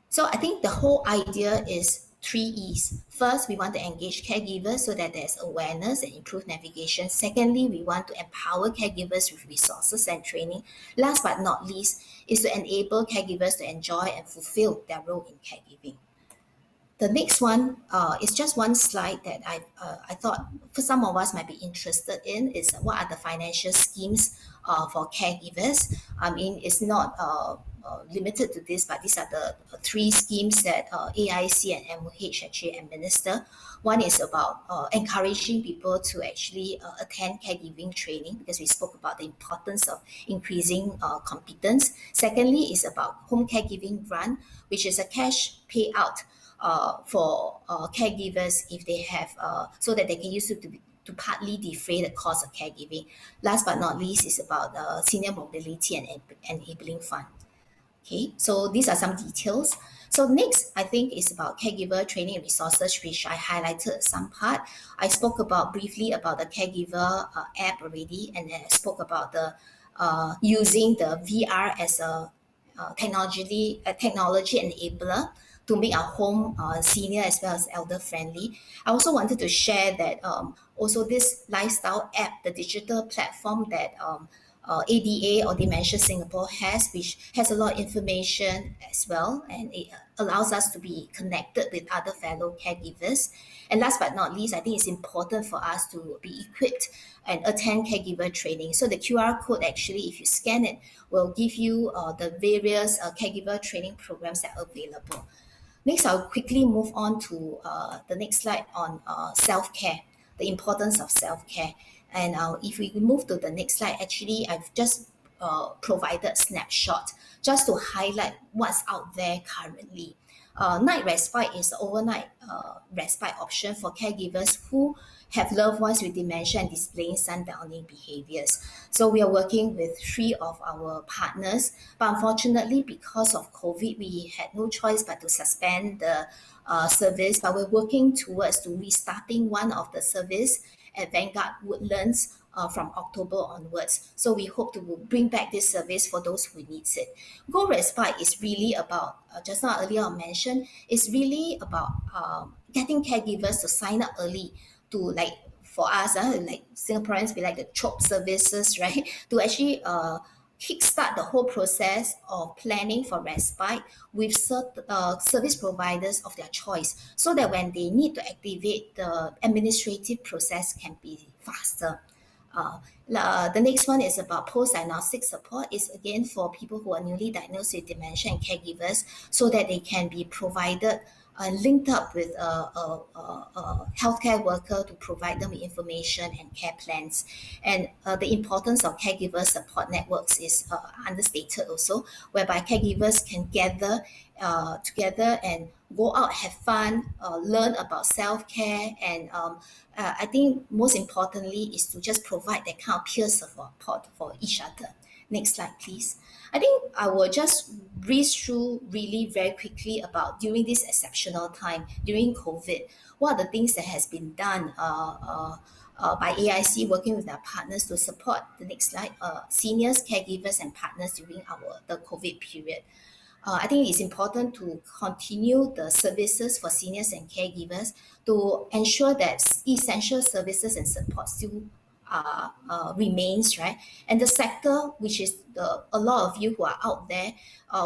So I think the whole idea is 3 E's. First, we want to engage caregivers so that there's awareness and improved navigation. Secondly, we want to empower caregivers with resources and training. Last but not least is to enable caregivers to enjoy and fulfill their role in caregiving. The next one is just one slide that I thought for some of us might be interested in is what are the financial schemes for caregivers. I mean, it's not limited to this, but these are the 3 schemes that AIC and MOH actually administer. One is about encouraging people to actually attend caregiving training, because we spoke about the importance of increasing competence. Secondly is about home caregiving grant, which is a cash payout for caregivers if they have, so that they can use it to partly defray the cost of caregiving. Last but not least is about senior mobility and enabling fund. Okay, so these are some details. So next, I think is about caregiver training and resources, which I highlighted some part. I spoke about briefly about the caregiver app already, and then I spoke about the using the VR as a technology enabler to make our home senior as well as elder friendly. I also wanted to share that also this lifestyle app, the digital platform that ADA or Dementia Singapore has, which has a lot of information as well, and it allows us to be connected with other fellow caregivers. And last but not least, I think it's important for us to be equipped and attend caregiver training. So the QR code actually, if you scan it, will give you the various caregiver training programs that are available. Next, I'll quickly move on to the next slide on self-care, the importance of self-care. And if we move to the next slide, actually, I've just provided a snapshot just to highlight what's out there currently. Night respite is the overnight respite option for caregivers who have loved ones with dementia and displaying sundowning behaviors. So we are working with 3 of our partners, but unfortunately, because of COVID, we had no choice but to suspend the service, but we're working towards to restarting one of the service at Vanguard Woodlands from October onwards. So we hope to bring back this service for those who needs it. Go Respite is really about, just now earlier I mentioned, it's really about getting caregivers to sign up early to, like, for us, like Singaporeans, we like the CHOP services, right? To actually kickstart the whole process of planning for respite with service providers of their choice, so that when they need to activate, the administrative process can be faster. The next one is about post-diagnostic support. Is again for people who are newly diagnosed with dementia and caregivers, so that they can be provided linked up with a healthcare worker to provide them with information and care plans. And the importance of caregiver support networks is understated also, whereby caregivers can gather together and go out, have fun, learn about self-care, and I think most importantly is to just provide that kind of peer support for each other. Next slide, please. I think I will just breeze through really very quickly about during this exceptional time, during COVID, what are the things that has been done by AIC working with our partners to support, the next slide, seniors, caregivers and partners during the COVID period. I think it's important to continue the services for seniors and caregivers to ensure that essential services and support still remains, right? And the sector, which is a lot of you who are out there,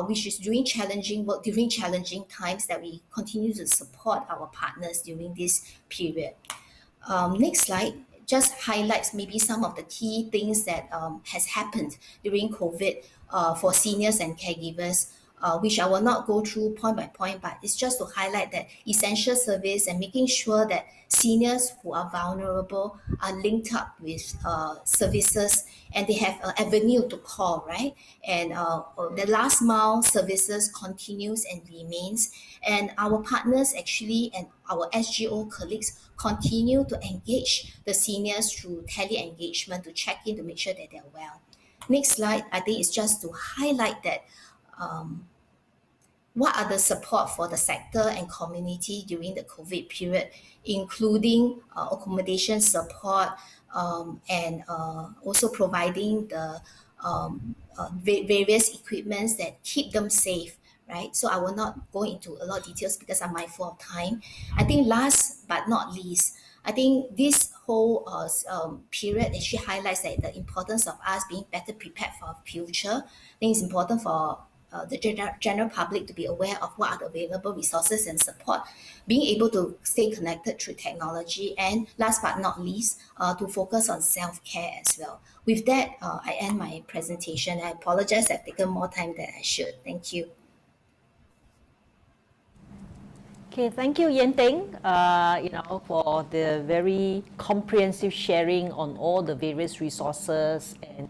which is doing challenging work during challenging times, that we continue to support our partners during this period. Next slide just highlights maybe some of the key things that has happened during COVID for seniors and caregivers, which I will not go through point by point, but it's just to highlight that essential service and making sure that seniors who are vulnerable are linked up with services and they have an avenue to call, right? And the last mile services continues and remains. And our partners actually and our SGO colleagues continue to engage the seniors through tele-engagement to check in to make sure that they're well. Next slide, I think it's just to highlight that what are the support for the sector and community during the COVID period, including accommodation support and also providing the various equipments that keep them safe, right? So I will not go into a lot of details because I'm mindful of time. I think last but not least, I think this whole period actually highlights that the importance of us being better prepared for our future. I think it's important for the general public to be aware of what are the available resources and support, being able to stay connected through technology, and last but not least, to focus on self-care as well. With that, I end my presentation. I apologize I've taken more time than I should. Thank you. Okay, thank you, Yen Theng, for the very comprehensive sharing on all the various resources and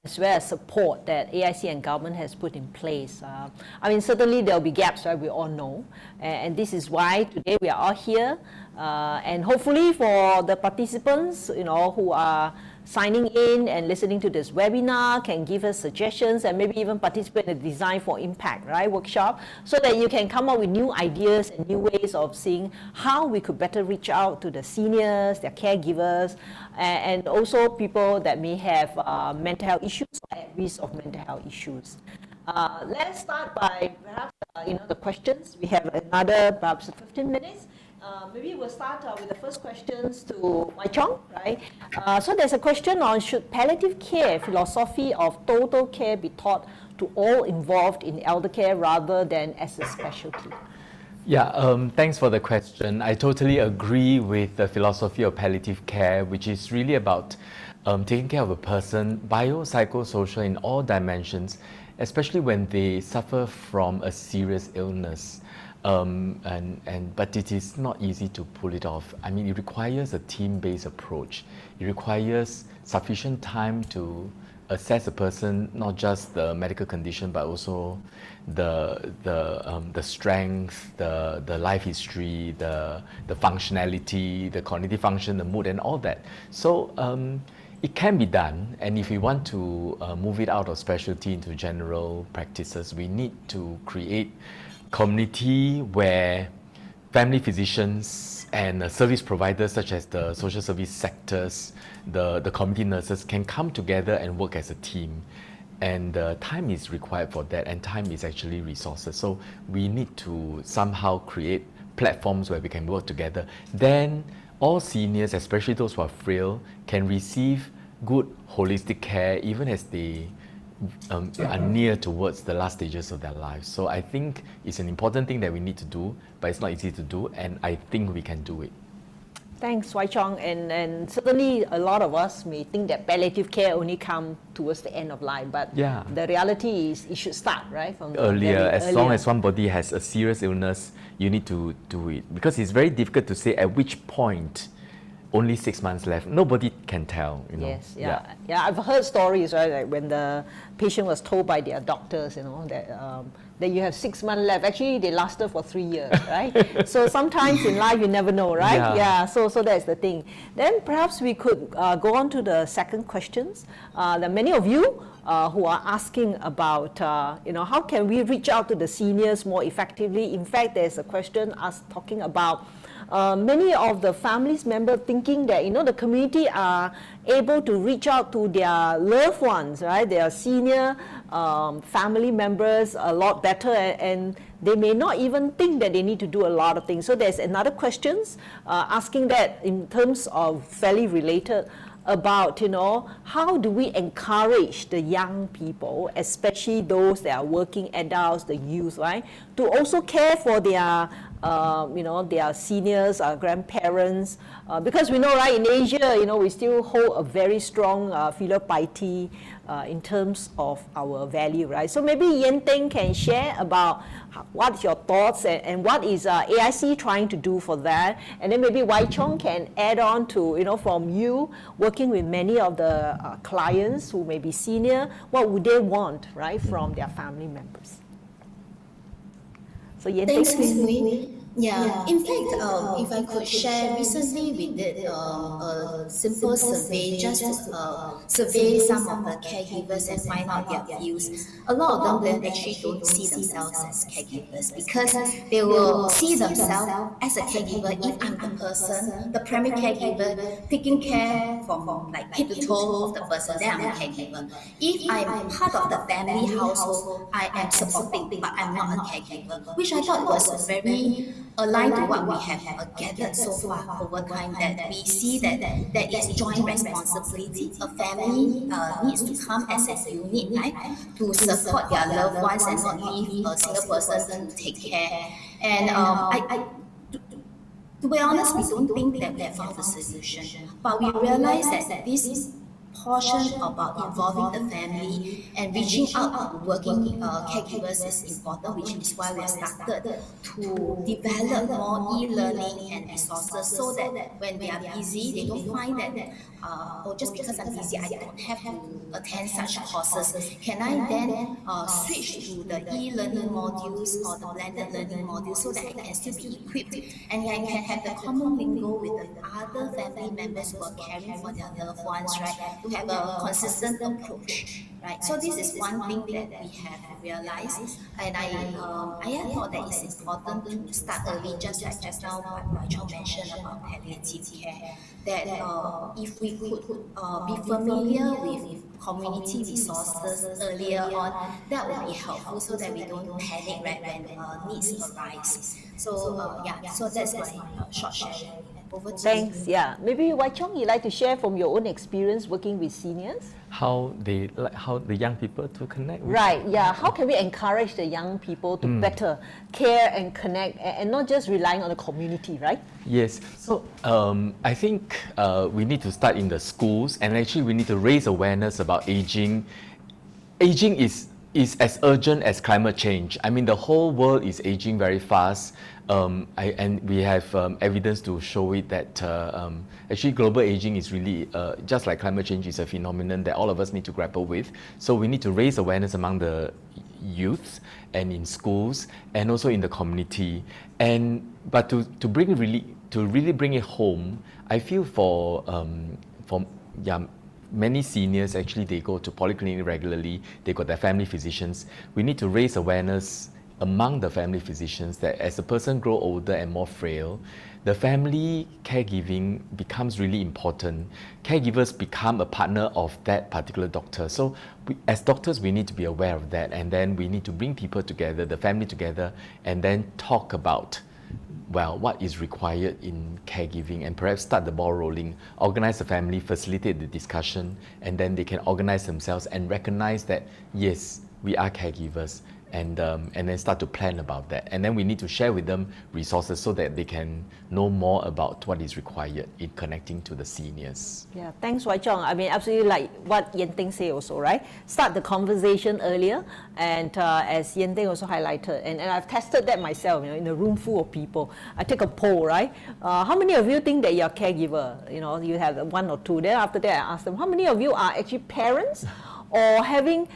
as well as support that AIC and government has put in place. I mean, certainly there will be gaps, right? We all know. And this is why today we are all here. And hopefully for the participants, who are signing in and listening to this webinar can give us suggestions and maybe even participate in the Design4Impact, right, workshop, so that you can come up with new ideas and new ways of seeing how we could better reach out to the seniors, their caregivers, and also people that may have mental health issues or at risk of mental health issues. Let's start by perhaps the questions. We have another perhaps 15 minutes. Maybe we'll start with the first questions to Wai Chong, right? So there's a question on, should palliative care philosophy of total care be taught to all involved in elder care rather than as a specialty? Yeah, thanks for the question. I totally agree with the philosophy of palliative care, which is really about taking care of a person, biopsychosocial in all dimensions, especially when they suffer from a serious illness. But it is not easy to pull it off. I mean, it requires a team-based approach. It requires sufficient time to assess a person, not just the medical condition, but also the strength, the life history, the functionality, the cognitive function, the mood, and all that. So it can be done, and if we want to move it out of specialty into general practices, we need to create community where family physicians and service providers such as the social service sectors, the community nurses can come together and work as a team. And time is required for that, and time is actually resources. So we need to somehow create platforms where we can work together. Then all seniors, especially those who are frail, can receive good holistic care even as they are near towards the last stages of their lives. So I think it's an important thing that we need to do, but it's not easy to do, and I think we can do it. Thanks, Wai Chong. And certainly a lot of us may think that palliative care only comes towards the end of life, but the reality is it should start, right? From earlier, long as somebody has a serious illness, you need to do it. Because it's very difficult to say at which point only 6 months left. Nobody can tell, you know. Yes, yeah. I've heard stories, right, like when the patient was told by their doctors, you know, that you have 6 months left. Actually, they lasted for 3 years, right? So sometimes in life you never know, right? Yeah. So that's the thing. Then perhaps we could go on to the second questions. There are many of you who are asking about, how can we reach out to the seniors more effectively? In fact, there's a question talking about many of the families members thinking that, the community are able to reach out to their loved ones, right? Their senior family members a lot better, and they may not even think that they need to do a lot of things. So there's another questions asking that in terms of fairly related about, how do we encourage the young people, especially those that are working adults, the youth, right, to also care for their their seniors, grandparents, because we know, right, in Asia, we still hold a very strong filial piety in terms of our value, right? So maybe Yen Theng can share about what's your thoughts and what is AIC trying to do for that, and then maybe Wai Chong can add on to, from you working with many of the clients who may be senior, what would they want, right, from their family members? So Yen Thanks, Theng. Ms. Wei. Yeah, in fact, if I could share, recently we did a simple survey just to survey some of the caregivers and find out their views. A lot of them actually don't see themselves as caregivers because they will see themselves as a caregiver if I'm the person, the primary caregiver, taking care from like head to toe of the person, then I'm a caregiver. If I'm part of the family household, I am supporting, but I'm not a caregiver, which I thought was very aligned to what we have gathered so far over time, that we see that there is joint responsibility. A family needs to come as a unit, right, to support their loved ones and not leave a single person to take care. And to be honest, we don't think that we have found the solution, but we realize that this portion about involving the family and reaching out to working caregivers is important, which is why we have started to develop more e-learning and resources so that when they are busy, they don't find that just because I'm busy, I don't have to attend such courses. Can I then switch to the e-learning modules or the blended learning modules so that I can still be equipped and I can have the common lingo with the other family members who are caring for their loved ones, right? To have a consistent approach, right? So this is one thing that we have realized, and I thought that it's important to start early, just like just now what Wai Chong mentioned about palliative care, that if we could be familiar with community resources earlier on, that would be helpful so that we don't panic, right, when needs arise. So so that's my short sharing. Over to Thanks. you. Yeah, maybe Wai Chong, you'd like to share from your own experience working with seniors? How the young people to connect with. Right, yeah. How can we encourage the young people to better care and connect and not just relying on the community, right? Yes. So I think we need to start in the schools, and actually we need to raise awareness about aging. Aging is as urgent as climate change. I mean, the whole world is aging very fast. And we have evidence to show it that actually global aging is really, just like climate change, is a phenomenon that all of us need to grapple with. So we need to raise awareness among the youth and in schools and also in the community. But to really bring it home, I feel for many seniors, actually they go to polyclinic regularly, they got their family physicians. We need to raise awareness among the family physicians that as the person grow older and more frail, the family caregiving becomes really important. Caregivers become a partner of that particular doctor. So as doctors, we need to be aware of that, and then we need to bring people together, the family together, and then talk about, well, what is required in caregiving, and perhaps start the ball rolling, organize the family, facilitate the discussion, and then they can organize themselves and recognize that, yes, we are caregivers, and then start to plan about that. And then we need to share with them resources so that they can know more about what is required in connecting to the seniors. Yeah, thanks, Wai Chong. I mean, absolutely like what Yen Theng said also, right? Start the conversation earlier, and as Yen Theng also highlighted, and I've tested that myself, you know, in a room full of people. I take a poll, right? How many of you think that you're a caregiver? You know, you have one or two. Then after that, I ask them, how many of you are actually parents or having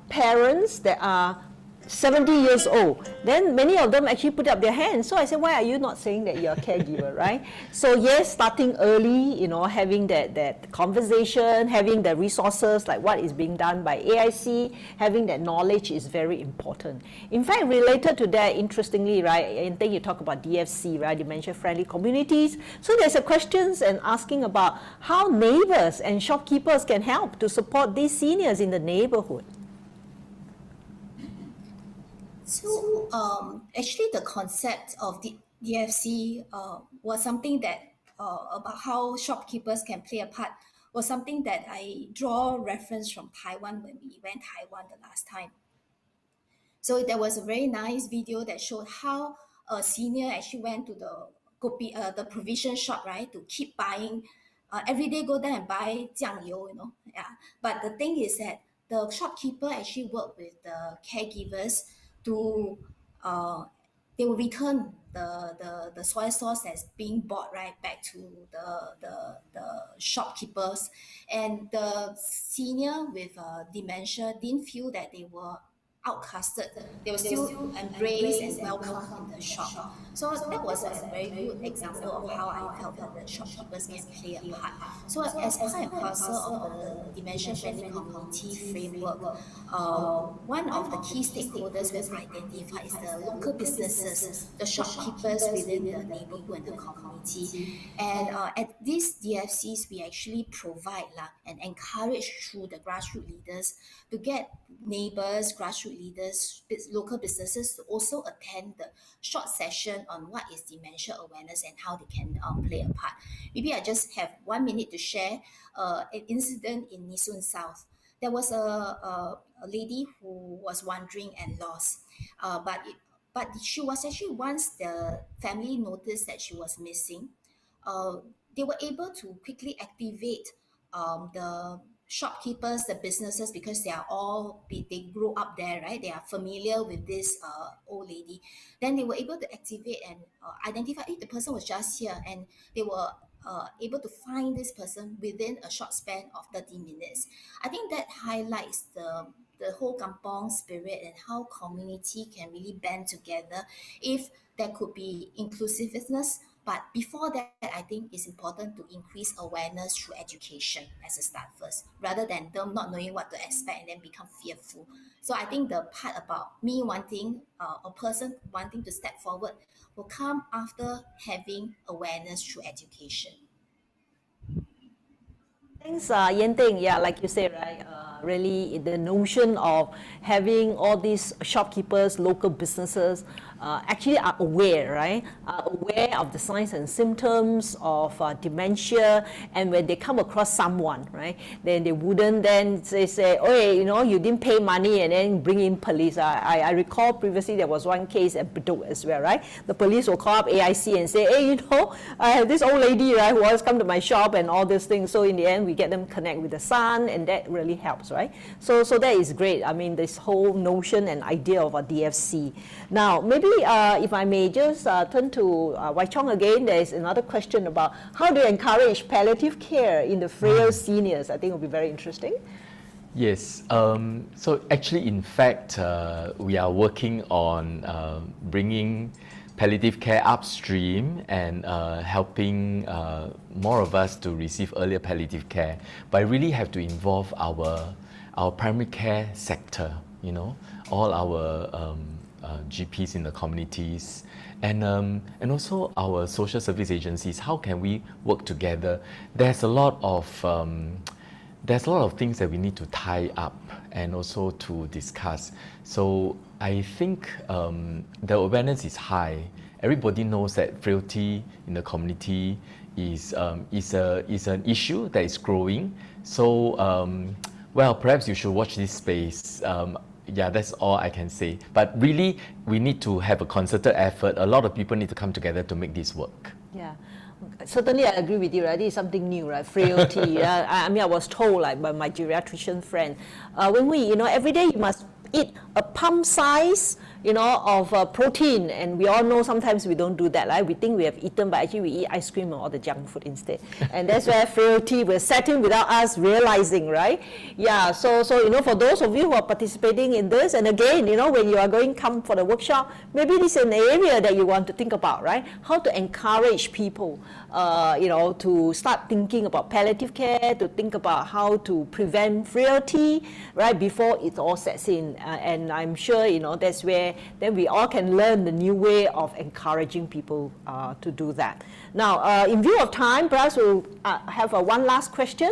parents that are 70 years old? Then many of them actually put up their hands. So I said, why are you not saying that you're a caregiver, right? So yes, starting early, you know, having that conversation, having the resources like what is being done by AIC, having that knowledge is very important. In fact, related to that, interestingly, right, and then you talk about DFC, right, dementia-friendly communities. So there's a questions and asking about how neighbors and shopkeepers can help to support these seniors in the neighborhood. So actually the concept of the DFC was something that about how shopkeepers can play a part, was something that I draw reference from Taiwan when we went Taiwan the last time. So there was a very nice video that showed how a senior actually went to the provision shop, right, to keep buying. Every day go there and buy 酱油, you know. Yeah. But the thing is that the shopkeeper actually worked with the caregivers to they will return the soy sauce that's being bought right back to the shopkeepers, and the senior with dementia didn't feel that they were outcasted. They were still embraced and welcomed in the shop. So that was a very good example of how I felt that the shopkeepers can play a part. So as part and parcel of the dementia-friendly community framework, one of the key stakeholders we've identified is the local businesses, the shopkeepers within the neighborhood and the community. And at these DFCs, we actually provide and encourage through the grassroots leaders to get neighbors, grassroots leaders, local businesses to also attend the short session on what is dementia awareness and how they can play a part. Maybe I just have 1 minute to share an incident in Nee Soon South. There was a lady who was wandering and lost, but she was actually, once the family noticed that she was missing, they were able to quickly activate the shopkeepers, the businesses, because they grew up there, right? They are familiar with this old lady. Then they were able to activate and identify if the person was just here, and they were able to find this person within a short span of 30 minutes. I think that highlights the whole kampong spirit and how community can really band together if there could be inclusiveness. But before that, I think it's important to increase awareness through education as a start first, rather than them not knowing what to expect and then become fearful. So I think the part about me wanting, a person wanting to step forward will come after having awareness through education. Thanks, Yen Theng. Yeah, like you said, right? Really, the notion of having all these shopkeepers, local businesses, actually are aware, right? Are aware of the signs and symptoms of dementia, and when they come across someone, right, then they wouldn't then say, oh, you know, you didn't pay money, and then bring in police. I recall previously there was one case at Bedok as well, right? The police will call up AIC and say, hey, you know, I have this old lady, right, who always come to my shop and all these things. So in the end, we get them connect with the son, and that really helps, right? So that is great. I mean, this whole notion and idea of a DFC. Now, maybe if I may just turn to Wai Chong again, there is another question about how do you encourage palliative care in the frail seniors? I think it will be very interesting. Yes, so actually, in fact, we are working on bringing palliative care upstream and helping more of us to receive earlier palliative care. But I really have to involve our primary care sector, you know, all our GPs in the communities, and also our social service agencies. How can we work together? There's a lot of things that we need to tie up and also to discuss. So I think the awareness is high. Everybody knows that frailty in the community is an issue that is growing. So well, perhaps you should watch this space. Yeah, that's all I can say. But really, we need to have a concerted effort. A lot of people need to come together to make this work. Yeah. Certainly, I agree with you, right? This is something new, right? Frailty. I mean, I was told, like, by my geriatrician friend, when we, every day you must eat a palm size, of protein, and we all know sometimes we don't do that, right? We think we have eaten, but actually we eat ice cream or all the junk food instead. And that's where frailty will set in without us realizing, right? Yeah, so for those of you who are participating in this, and again, when you are come for the workshop, maybe this is an area that you want to think about, right? How to encourage people, to start thinking about palliative care, to think about how to prevent frailty, right, before it all sets in. And I'm sure, that's where then we all can learn the new way of encouraging people to do that. Now, in view of time, perhaps we'll have one last question.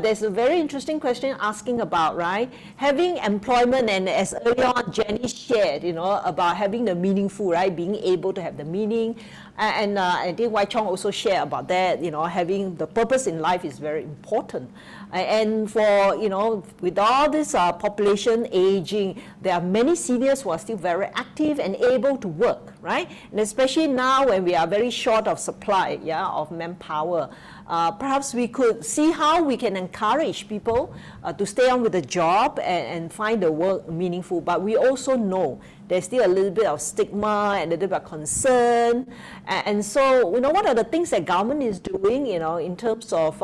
There's a very interesting question asking about, right, having employment, and as earlier on Jenny shared, about having the meaningful, right, being able to have the meaning. And I think Wai Chong also shared about that, having the purpose in life is very important. And for, with all this population aging, there are many seniors who are still very active and able to work, right? And especially now when we are very short of supply, of manpower. Perhaps we could see how we can encourage people to stay on with the job and find the work meaningful. But we also know there's still a little bit of stigma and a little bit of concern. And so, what are the things that government is doing, in terms of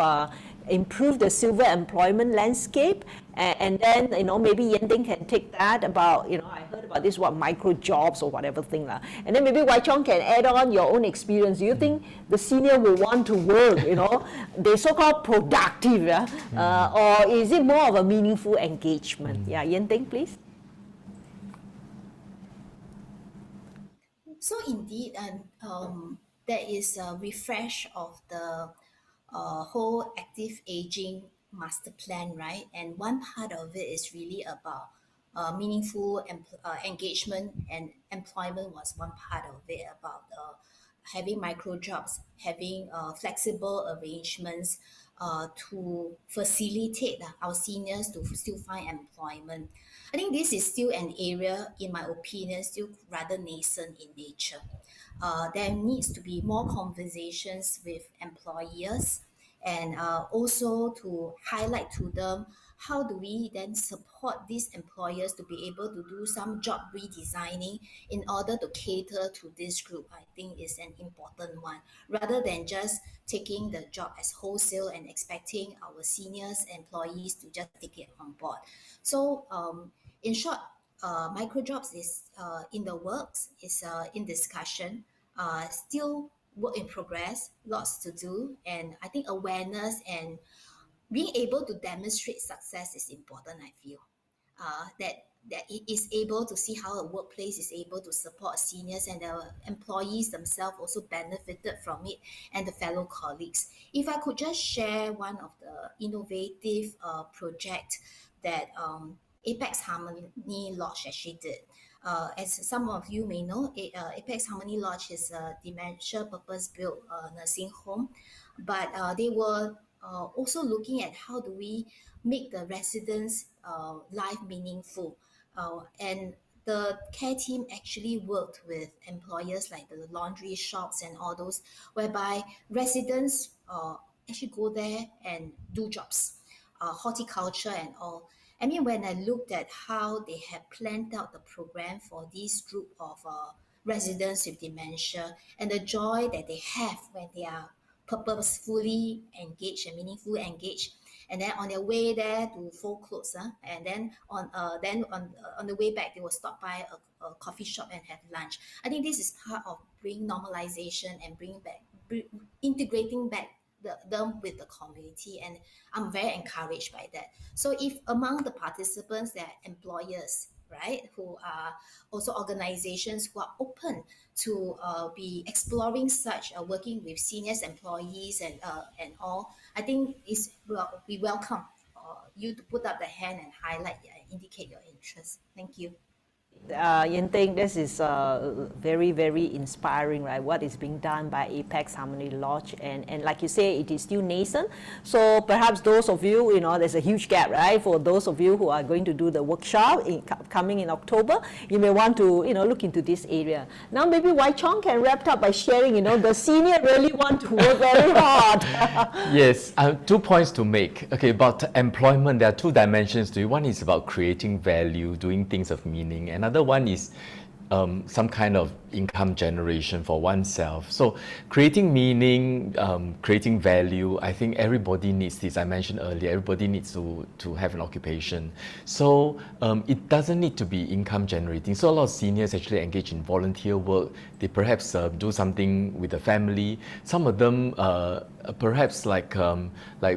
improve the silver employment landscape, and then maybe Yen Theng can take that about I heard about this micro jobs or whatever thing and then maybe Wai Chong can add on your own experience. Do you think the senior will want to work they so-called productive or is it more of a meaningful engagement? Yen Theng, please. So indeed, there is a refresh of the whole active aging master plan, right? And one part of it is really about meaningful engagement, and employment was one part of it, about having micro jobs, having flexible arrangements to facilitate our seniors to still find employment. I think this is still an area, in my opinion, still rather nascent in nature. There needs to be more conversations with employers, and also to highlight to them how do we then support these employers to be able to do some job redesigning in order to cater to this group. I think is an important one, rather than just taking the job as wholesale and expecting our seniors employees to just take it on board. So in short, micro jobs is in the works, is in discussion, still work in progress, lots to do. And I think awareness and being able to demonstrate success is important, I feel. That it is able to see how a workplace is able to support seniors, and the employees themselves also benefited from it, and the fellow colleagues. If I could just share one of the innovative project that Apex Harmony Lodge actually did. As some of you may know, Apex Harmony Lodge is a dementia purpose-built nursing home, but they were also looking at how do we make the residents' life meaningful. And the care team actually worked with employers like the laundry shops and all those, whereby residents actually go there and do jobs, horticulture and all. I mean, when I looked at how they had planned out the program for this group of residents with dementia, and the joy that they have when they are purposefully engaged and meaningfully engaged, and then on their way there to fold clothes, and then on the way back they will stop by a coffee shop and have lunch. I think this is part of bringing normalization and integrating back them with the community, and I'm very encouraged by that. So if among the participants there are employers right? Who are also organizations who are open to be exploring such working with seniors employees and all. I think we welcome you to put up the hand and highlight and indicate your interest. Thank you. Yen Theng, this is very, very inspiring, right? What is being done by Apex Harmony Lodge, and like you say, it is still nascent. So perhaps those of you, there's a huge gap, right? For those of you who are going to do the workshop coming in October, you may want to, look into this area. Now, maybe Wai Chong can wrap up by sharing, the senior really want to work very hard. Yes, 2 points to make. Okay, about employment, there are 2 dimensions to it. One is about creating value, doing things of meaning. Another one is some kind of income generation for oneself. So creating meaning, creating value, I think everybody needs this. I mentioned earlier, everybody needs to have an occupation. So it doesn't need to be income generating. So a lot of seniors actually engage in volunteer work. They perhaps do something with the family. Some of them perhaps like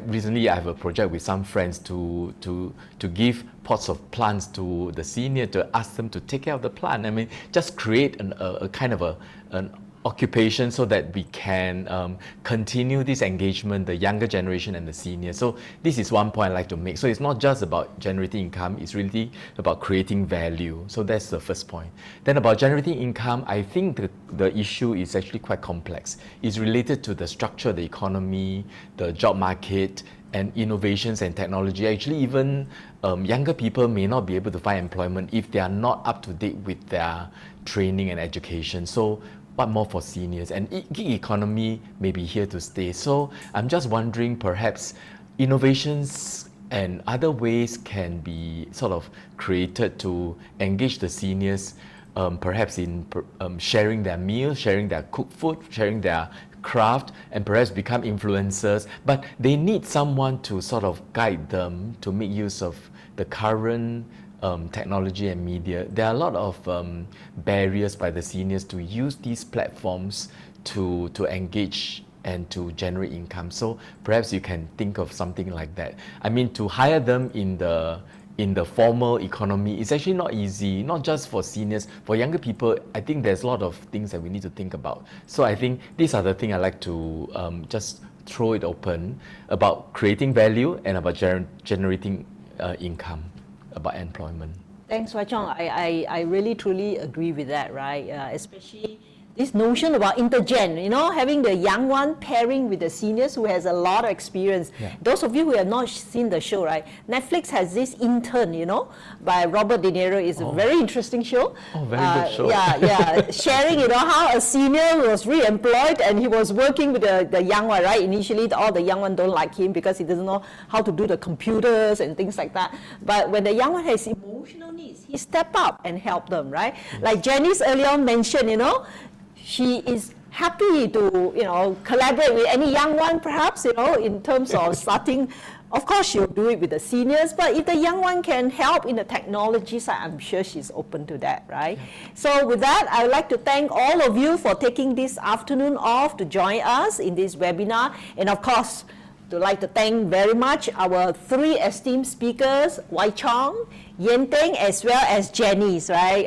recently I have a project with some friends to give pots of plants to the senior, to ask them to take care of the plant. I mean, just create a kind of an occupation so that we can continue this engagement, the younger generation and the senior. So this is one point I'd like to make. So it's not just about generating income, it's really about creating value. So that's the first point. Then about generating income, I think the issue is actually quite complex. It's related to the structure of the economy, the job market, and innovations and technology. Actually, even younger people may not be able to find employment if they are not up to date with their training and education. So what more for seniors? And gig economy may be here to stay. So I'm just wondering, perhaps innovations and other ways can be sort of created to engage the seniors, perhaps in sharing their meals, sharing their cooked food, sharing their craft, and perhaps become influencers. But they need someone to sort of guide them to make use of the current technology and media. There are a lot of barriers by the seniors to use these platforms to engage and to generate income. So perhaps you can think of something like that. I mean, to hire them in the formal economy, it's actually not easy, not just for seniors. For younger people, I think there's a lot of things that we need to think about. So I think these are the things I like to just throw it open about creating value and about generating income, about employment. Thanks, Wai Chong. I really truly agree with that, right? Especially this notion about intergen, having the young one pairing with the seniors who has a lot of experience. Yeah. Those of you who have not seen the show, right? Netflix has this Intern, by Robert De Niro. It's a very interesting show. Oh, very good show. Yeah, sharing, how a senior was re-employed and he was working with the young one, right? Initially, all the young one don't like him because he doesn't know how to do the computers and things like that. But when the young one has emotional needs, he step up and help them, right? Yes. Like Janice earlier on mentioned, she is happy to, collaborate with any young one, perhaps, in terms of starting. Of course, she'll do it with the seniors, but if the young one can help in the technology side, I'm sure she's open to that, right? Yeah. So with that, I would like to thank all of you for taking this afternoon off to join us in this webinar. And of course, I'd like to thank very much our 3 esteemed speakers, Wai Chong, Yen Theng, as well as Janice, right?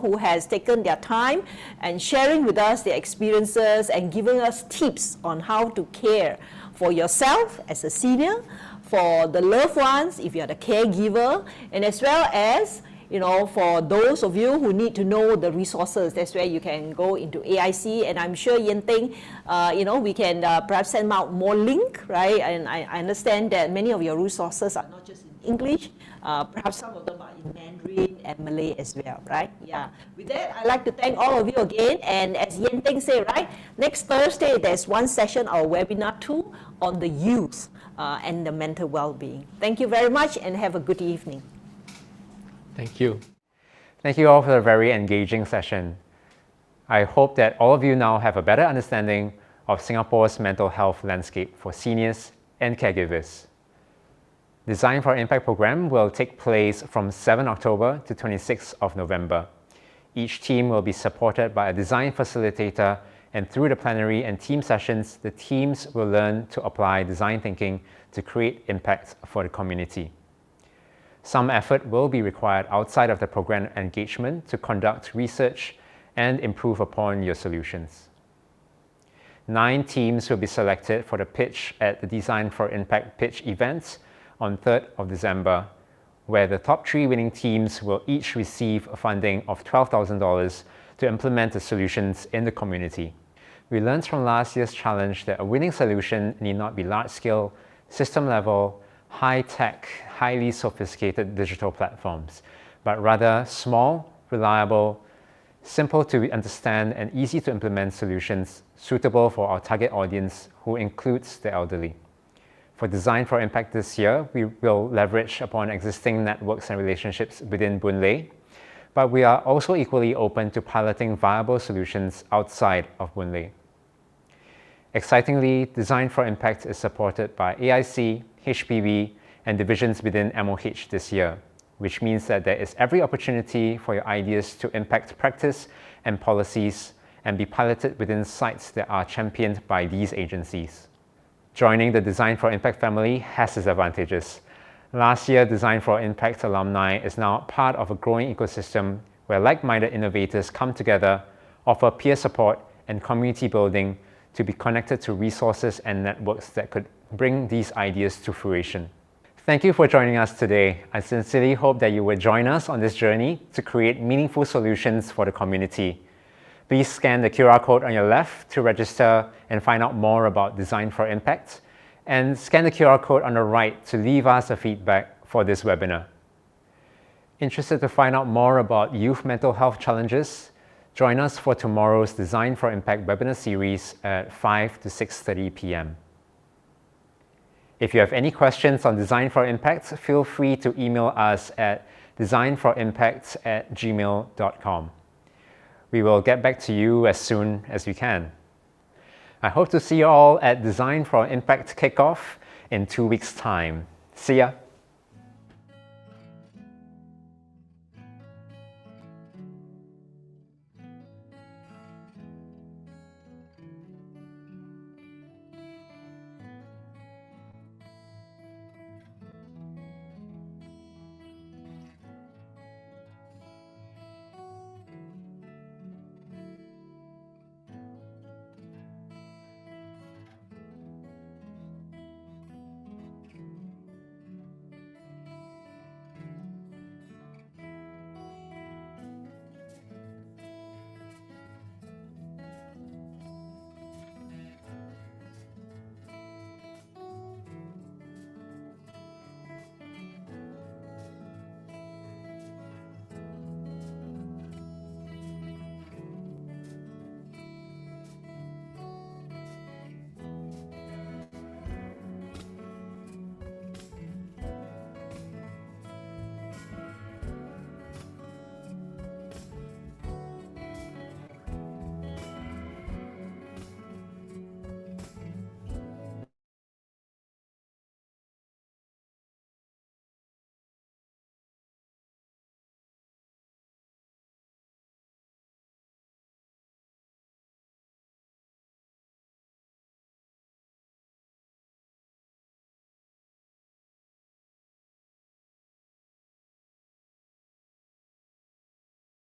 Who has taken their time and sharing with us their experiences and giving us tips on how to care for yourself as a senior, for the loved ones if you're the caregiver, and as well as for those of you who need to know the resources. That's where you can go into AIC, and I'm sure Yen Theng, we can perhaps send out more link, right? And I understand that many of your resources are not just in English, perhaps some of them are in Mandarin and Malay as well, right? Yeah. With that, I'd like to thank all of you again, and as Yen Theng said, right, next Thursday there's one session, our webinar 2, on the youth and the mental well-being. Thank you very much and have a good evening. Thank you. Thank you all for a very engaging session. I hope that all of you now have a better understanding of Singapore's mental health landscape for seniors and caregivers. Design4Impact program will take place from 7 October to 26 of November. Each team will be supported by a design facilitator, and through the plenary and team sessions, the teams will learn to apply design thinking to create impact for the community. Some effort will be required outside of the program engagement to conduct research and improve upon your solutions. 9 teams will be selected for the pitch at the Design4Impact pitch event on 3rd of December, where the top 3 winning teams will each receive a funding of $12,000 to implement the solutions in the community. We learned from last year's challenge that a winning solution need not be large-scale, system-level, high-tech, highly sophisticated digital platforms, but rather small, reliable, simple to understand and easy to implement solutions suitable for our target audience, who includes the elderly. For Design4Impact this year, we will leverage upon existing networks and relationships within Boon Lay, but we are also equally open to piloting viable solutions outside of Boon Lay. Excitingly, Design4Impact is supported by AIC, HPB, and divisions within MOHT this year, which means that there is every opportunity for your ideas to impact practice and policies and be piloted within sites that are championed by these agencies. Joining the Design4Impact family has its advantages. Last year, Design4Impact alumni is now part of a growing ecosystem where like-minded innovators come together, offer peer support and community building to be connected to resources and networks that could bring these ideas to fruition. Thank you for joining us today. I sincerely hope that you will join us on this journey to create meaningful solutions for the community. Please scan the QR code on your left to register and find out more about Design4Impact, and scan the QR code on the right to leave us a feedback for this webinar. Interested to find out more about youth mental health challenges? Join us for tomorrow's Design4Impact webinar series at 5 to 6:30 p.m. If you have any questions on Design4Impact, feel free to email us at design4impact@gmail.com. We will get back to you as soon as we can. I hope to see you all at Design4Impact Kickoff in 2 weeks' time. See ya!